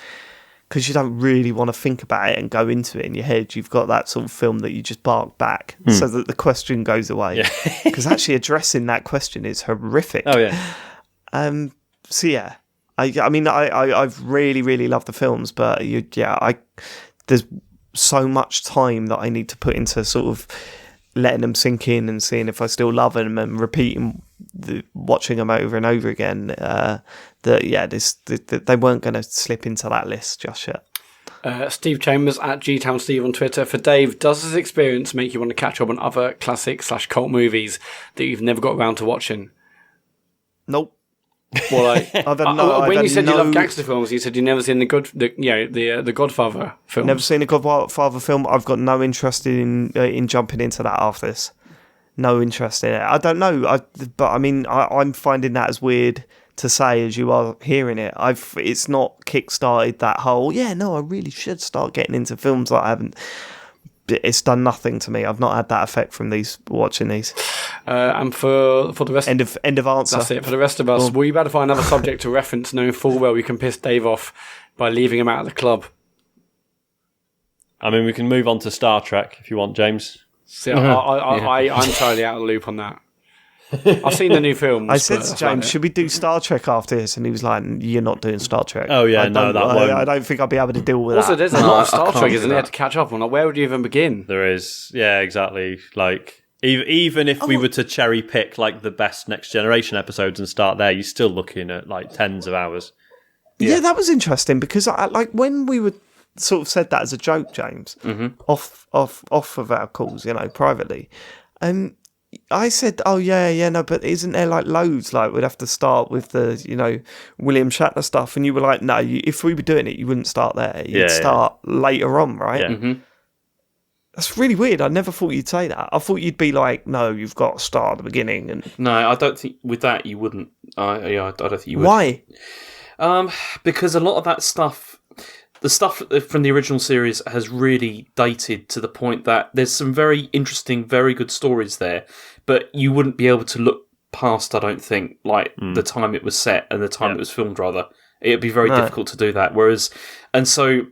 A: because you don't really want to think about it and go into it in your head. You've got that sort of film that you just bark back so that the question goes away. Because actually addressing that question is horrific.
B: Oh yeah.
A: So yeah, I mean, I've really, really loved the films, but there's so much time that I need to put into sort of letting them sink in and seeing if I still love them and repeating, watching them over and over again. They weren't going to slip into that list just yet.
C: Steve Chambers at GTown Steve on Twitter. For Dave, does this experience make you want to catch up on other classic/cult movies that you've never got around to watching?
A: Nope.
C: Well, when you said you love gangster films, you said you've never seen the Godfather film.
A: Never seen a Godfather film. I've got no interest in jumping into that after this. No interest in it. I don't know. But I mean, I'm finding that as weird to say as you are hearing it. It's not kickstarted that whole. Yeah, no, I really should start getting into films that I haven't. It's done nothing to me. I've not had that effect from watching these.
C: And for the rest,
A: end of answer.
C: That's it. For the rest of us, we better find another subject to reference, knowing full well we can piss Dave off by leaving him out of the club.
B: I mean, we can move on to Star Trek if you want, James.
C: See, I'm totally out of the loop on that. I've seen the new films.
A: I said to James, should we do Star Trek after this? And he was like, you're not doing Star Trek.
B: Oh, yeah, that won't.
A: I don't think I'll be able to deal with that.
C: Also, there's a lot of Star Trek, isn't there, to catch up on? Like, where would you even begin?
B: There is. Yeah, exactly. Like, even if we were to cherry pick, like, the best Next Generation episodes and start there, you're still looking at, like, tens of hours.
A: Yeah, that was interesting because, when we were sort of said that as a joke, James, off of our calls, privately, I said, oh, no, but isn't there, like, loads? Like, we'd have to start with the, William Shatner stuff. And you were like, no, if we were doing it, you wouldn't start there. You'd start later on, right?
B: Yeah. Mm-hmm.
A: That's really weird. I never thought you'd say that. I thought you'd be like, no, you've got to start at the beginning. And
D: no, I don't think with that you wouldn't. I don't think you would.
A: Why?
D: Because a lot of that stuff... The stuff from the original series has really dated to the point that there's some very interesting, very good stories there, but you wouldn't be able to look past, I don't think, the time it was set and the time it was filmed, rather. It'd be very difficult to do that. And so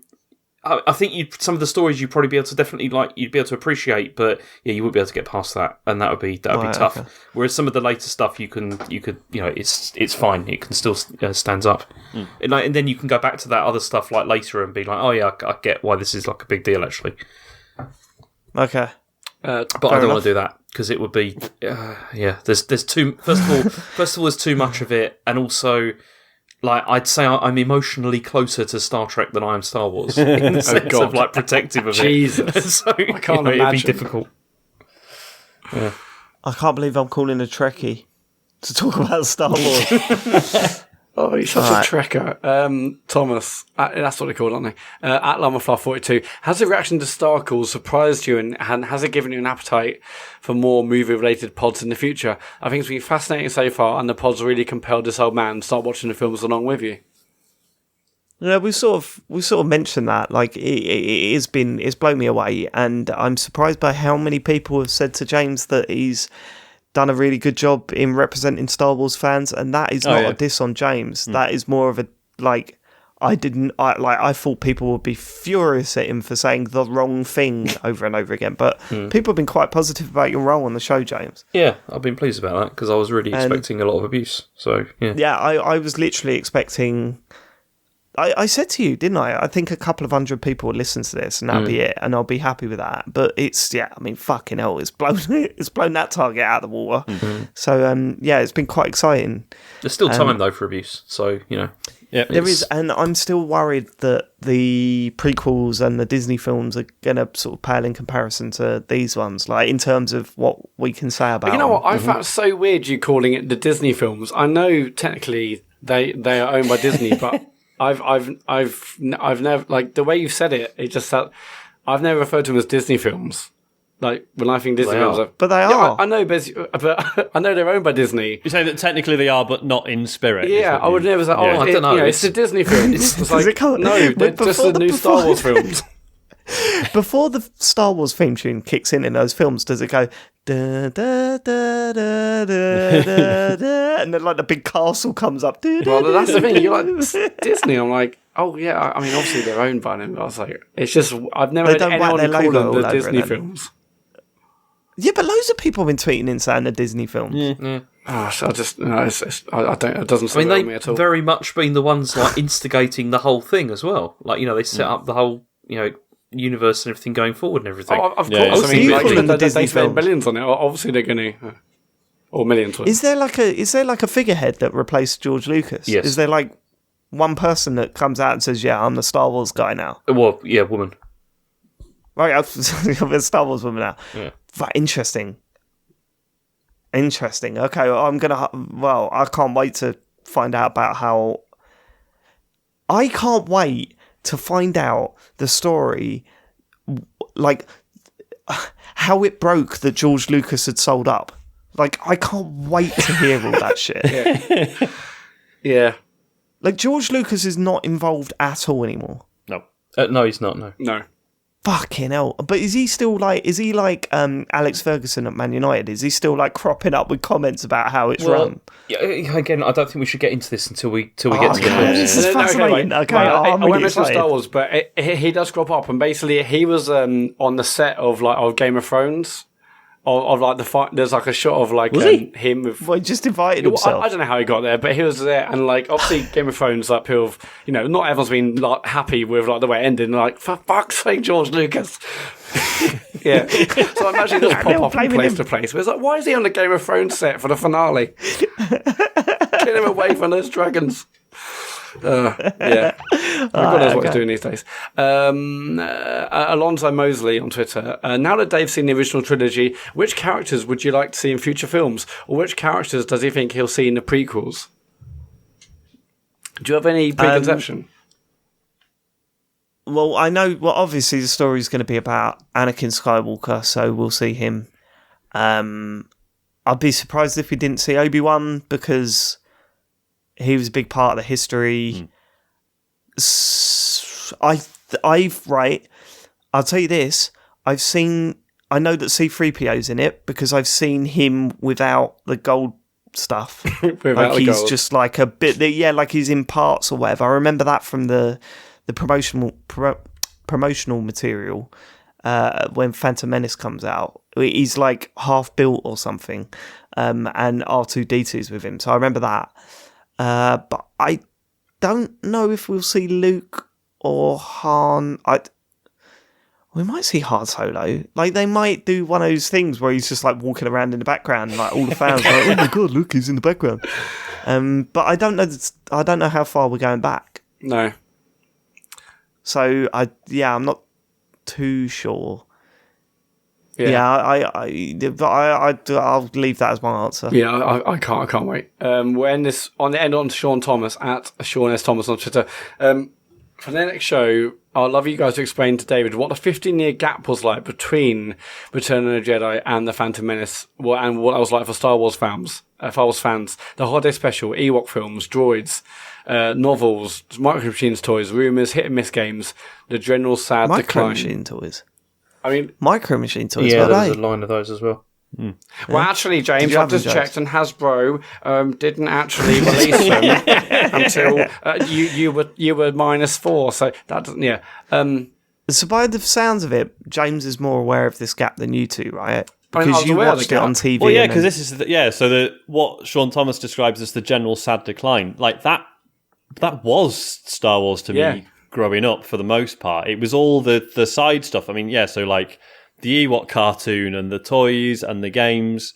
D: I think some of the stories you'd probably be able to definitely you'd be able to appreciate, but you wouldn't be able to get past that, and that would be tough. Okay. Whereas some of the later stuff you could it's fine. It can still stands up, and then you can go back to that other stuff like later and be like, oh yeah, I get why this is like a big deal actually.
A: Okay,
D: but I don't want to do that because it would be There's too. First of all, there's too much of it, and also. I'd say I'm emotionally closer to Star Trek than I am Star Wars in the sense of protective of
C: Jesus.
D: it. So,
C: I can't imagine.
D: It'd be difficult. Yeah.
A: I can't believe I'm calling a Trekkie to talk about Star Wars.
C: Oh, he's such a trekker. Thomas, that's what they call it, aren't they? At Lamaflar42, has the reaction to Starkles surprised you and has it given you an appetite for more movie-related pods in the future? I think it's been fascinating so far, and the pods really compelled this old man to start watching the films along with you.
A: Yeah, we sort of mentioned that. Like, it's blown me away, and I'm surprised by how many people have said to James that he's done a really good job in representing Star Wars fans, and that is not a diss on James. That is more of a I thought people would be furious at him for saying the wrong thing over and over again, but people have been quite positive about your role on the show, James.
D: Yeah, I've been pleased about that because I was really expecting a lot of abuse. So yeah,
A: I was literally expecting. I said to you, didn't I? I think a couple of hundred people will listen to this, and that'll be it, and I'll be happy with that. But fucking hell, it's blown that target out of the water. Mm-hmm. So it's been quite exciting.
D: There's still time though for abuse, so
B: Yeah,
A: there is, and I'm still worried that the prequels and the Disney films are going to sort of pale in comparison to these ones, like in terms of what we can say about.
C: You know what? I found it so weird you calling it the Disney films. I know technically they are owned by Disney, but. I've never, like, the way you've said it, it just that I've never referred to them as Disney films. Like, when I think Disney films
A: but they are.
C: I know, but I know they're owned by Disney.
B: You're saying that technically they are, but not in spirit.
C: Yeah, I would never say, I don't know. It's a Disney film. It's like, no, they're just the new Star Wars films.
A: Before the Star Wars theme tune kicks in those films, does it go da da da da da da da, and then like the big castle comes up?
C: Well, that's the thing. You're like Disney. I'm like, Oh yeah, I mean obviously they're owned by them. But I was like, it's just I've never
A: They
C: heard
A: don't whack
C: anyone
A: their
C: call
A: logo
C: them
A: all
C: the
A: over
C: Disney
A: them.
C: films.
A: Yeah, but loads of people have been tweeting in saying the Disney films.
D: Yeah.
C: Oh, so I just no, I don't. It doesn't.
D: I mean,
C: sit well with me at
D: they've
C: all.
D: very much been the ones like instigating the whole thing as well. Like, you know, they set up the whole, you know, universe and everything going forward and everything.
C: Oh, of course.
B: Yeah,
C: I mean,
A: you
C: like,
A: call them the
C: they
A: Disney
C: spend
A: films.
C: billions on it. Obviously, they're going to, or millions.
A: Is there like a figurehead that replaced George Lucas?
D: Yes.
A: Is there like one person that comes out and says, "Yeah, I'm the Star Wars guy now"?
D: Well, yeah, woman.
A: Right, I'm a Star Wars woman now.
D: Yeah.
A: Right, interesting. Okay, well, I can't wait to find out about how. I can't wait to find out the story, like how it broke that George Lucas had sold up. Like, I can't wait to hear all that shit.
C: Yeah.
A: Like, George Lucas is not involved at all anymore.
B: No.
D: No, he's not. No.
C: No.
A: Fucking hell. But is he like Alex Ferguson at Man United? Is he still like cropping up with comments about how it's run?
D: Yeah, again, I don't think we should get into this until we get to the
A: Okay,
D: films.
A: this is fascinating. Okay,
C: I
A: I'm
C: won't
A: really
C: mention
A: excited.
C: Star Wars, but he does crop up, and basically he was on the set of Game of Thrones. Of like the fight, there's like a shot of like him with.
A: Well, he just invited
C: Well,
A: himself.
C: I don't know how he got there, but he was there, and like obviously Game of Thrones, like people, not everyone's been like happy with like the way it ended. And, like, for fuck's sake, George Lucas. Yeah, so I imagine he just pop up from place to place. But it's like, why is he on the Game of Thrones set for the finale? Get him away from those dragons. Yeah. God knows what he's doing these days. Alonzo Mosley on Twitter. Now that Dave's seen the original trilogy, which characters would you like to see in future films? Or which characters does he think he'll see in the prequels? Do you have any preconception?
A: Well, I know. Well, obviously the story is going to be about Anakin Skywalker, so we'll see him. I'd be surprised if we didn't see Obi-Wan because he was a big part of the history. I'll tell you this. I know that C-3PO's in it because I've seen him without the gold stuff.
C: Without
A: he's
C: gold.
A: just like a bit, like he's in parts or whatever. I remember that from the promotional material when Phantom Menace comes out. He's like half built or something, and R2-D2's with him. So I remember that. But I don't know if we'll see Luke or Han. We might see Han Solo. Like, they might do one of those things where he's just like walking around in the background, and, like all the fans are like, "Oh my god, look, he's in the background." But I don't know. I don't know how far we're going back.
C: No.
A: So I'm not too sure.
C: Yeah.
A: I'll leave that as my answer.
C: Yeah, I can't wait. We'll end this on the end on Sean Thomas at Sean S. Thomas on Twitter. For the next show, I'd love you guys to explain to David what the 15-year gap was like between Return of the Jedi and The Phantom Menace, and what that was like for Star Wars fans. The holiday special, Ewok films, droids, novels, Micro Machines toys, rumours, hit and miss games, the general sad
A: Micro
C: decline.
A: Machine toys.
C: I mean,
A: Micro Machine toys.
D: Yeah,
A: were
D: there was
A: they?
D: a line of those as well.
C: well, actually,
A: Did
C: James,
A: you
C: I've
A: have them,
C: just checked, and Hasbro didn't actually release them until you were -4. So that doesn't. Yeah.
A: So by the sounds of it, James is more aware of this gap than you two, right?
C: I mean, I
A: Because
C: was
A: you
C: aware of the
A: watched it on
C: gap.
A: TV.
B: Well, yeah,
A: and
B: because
A: then-
B: this is what Sean Thomas describes as the general sad decline. Like that was Star Wars to
C: Yeah.
B: me growing up for the most part. It was all the side stuff. I mean, yeah, so like the Ewok cartoon and the toys and the games.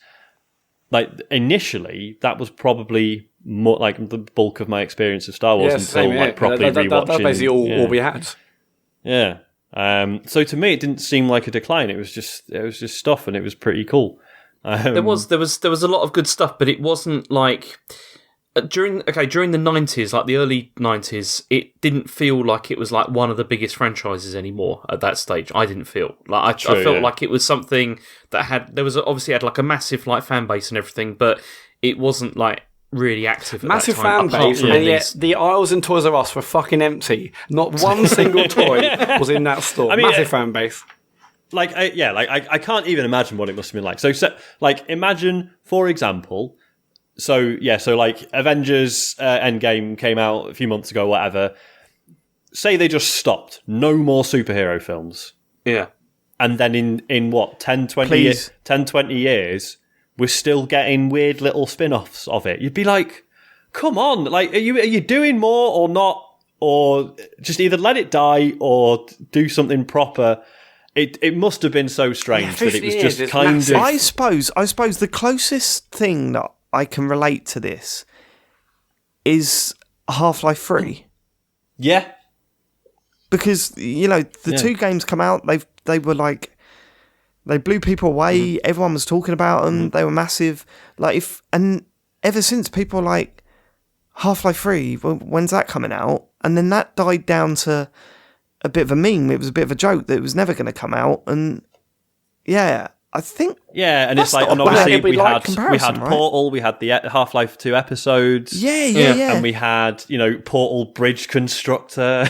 B: Like initially, that was probably more like the bulk of my experience of Star Wars until like properly rewatching.
C: That's basically all we had.
B: Yeah. So to me, it didn't seem like a decline. It was just stuff, and it was pretty cool.
D: There was a lot of good stuff, but it wasn't like during the 90s, like the early 90s, it didn't feel like it was like one of the biggest franchises anymore at that stage. I didn't feel like I felt like it was something that obviously had like a massive like fan base and everything, but it wasn't like really active at
C: Massive
D: that time,
C: fan
D: apart
C: base,
D: from
C: and yet
D: these-
C: the aisles in Toys R Us were fucking empty. Not one single toy was in that store.
B: I mean,
C: Massive fan base.
B: I can't even imagine what it must have been like. So like, imagine, for example, so like Avengers Endgame came out a few months ago, whatever. say they just stopped, no more superhero films.
D: Yeah.
B: And then in what, 10, 20 years, we're still getting weird little spin-offs of it. You'd be like, come on, like, are you doing more or not? Or just either let it die or do something proper. It must have been so strange that it was just kind of...
A: I suppose the closest thing that I can relate to this is Half-Life 3.
B: Yeah.
A: Because, the two games come out, they were like... They blew people away, everyone was talking about them, they were massive. And ever since, people are like, Half-Life 3, when's that coming out? And then that died down to a bit of a meme. It was a bit of a joke that it was never going to come out. And yeah, I think...
B: Yeah, and it's like, and obviously we had Portal, we had the Half-Life 2 episodes.
A: Yeah.
B: And we had, Portal Bridge Constructor.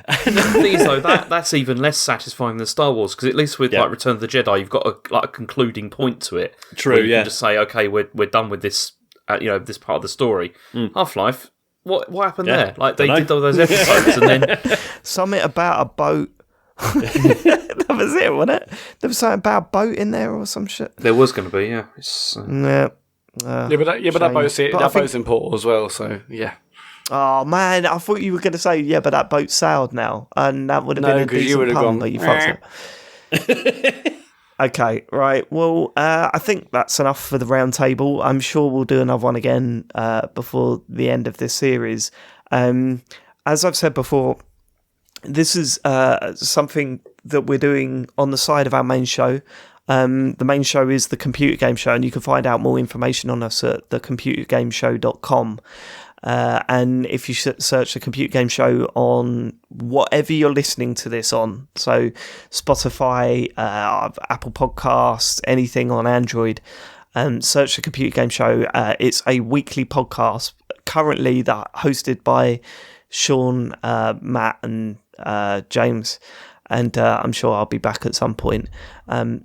D: And the thing is, though, that's even less satisfying than Star Wars, because at least with like Return of the Jedi, you've got a concluding point to it.
B: True,
D: where you can just say, okay, we're done with this, this part of the story. Half-Life, what happened there? Like, they did all those episodes, and then...
A: Something about a boat. That was it, wasn't it? There was something about a boat in there or some shit.
D: There was going to be, yeah.
A: But
C: that boat's in Portal as well, so, yeah.
A: Oh, man, I thought you were going to say, but that boat sailed now. And that would have been a decent pun, but you fucked it. Okay, right. Well, I think that's enough for the roundtable. I'm sure we'll do another one again before the end of this series. As I've said before, this is something that we're doing on the side of our main show. The main show is the Computer Game Show, and you can find out more information on us at thecomputergameshow.com. And if you search the Computer Game Show on whatever you're listening to this on, so Spotify, Apple Podcasts, anything on Android, search the Computer Game Show. It's a weekly podcast currently that hosted by Sean, Matt and James, and I'm sure I'll be back at some point.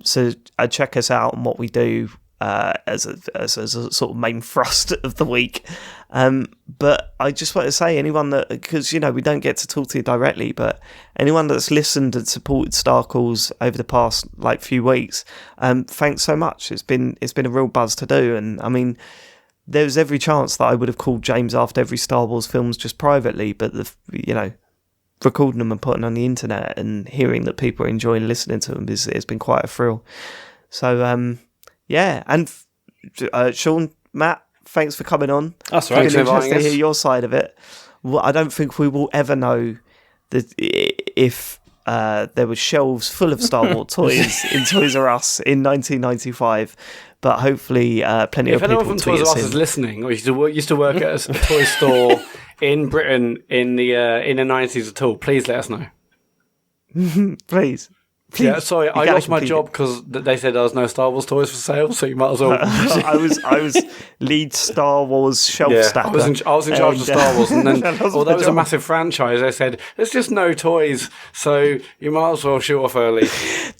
A: So check us out on what we do as a sort of main thrust of the week. But I just want to say, anyone that, because we don't get to talk to you directly, but anyone that's listened and supported Star Calls over the past few weeks, thanks so much. It's been a real buzz to do, and I mean, there's every chance that I would have called James after every Star Wars films just privately, but recording them and putting them on the internet and hearing that people are enjoying listening to them has been quite a thrill. So yeah, and Sean, Matt, thanks for coming on.
B: That's right.
A: It's really interesting to hear your side of it. Well, I don't think we will ever know that if there were shelves full of Star Wars toys in Toys R Us in 1995, but hopefully plenty of people. If anyone from Toys R Us
C: is listening, or used to work at a toy store in Britain in the 90s at all, please let us know.
A: Please.
C: Yeah, sorry, I lost my job because they said there was no Star Wars toys for sale, so you might as well.
A: I was lead Star Wars shelf stacker.
C: I was in charge of Star Wars, and then although it was a massive franchise, they said there's just no toys, so you might as well shoot off early.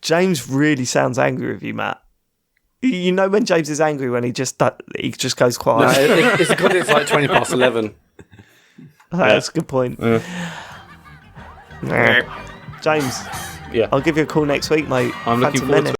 A: James really sounds angry with you, Matt. You know when James is angry when he just goes quiet.
C: No, it's because it's like 11:20.
A: That's a good point. James.
D: Yeah.
A: I'll give you a call next week, mate.
D: I'm looking forward to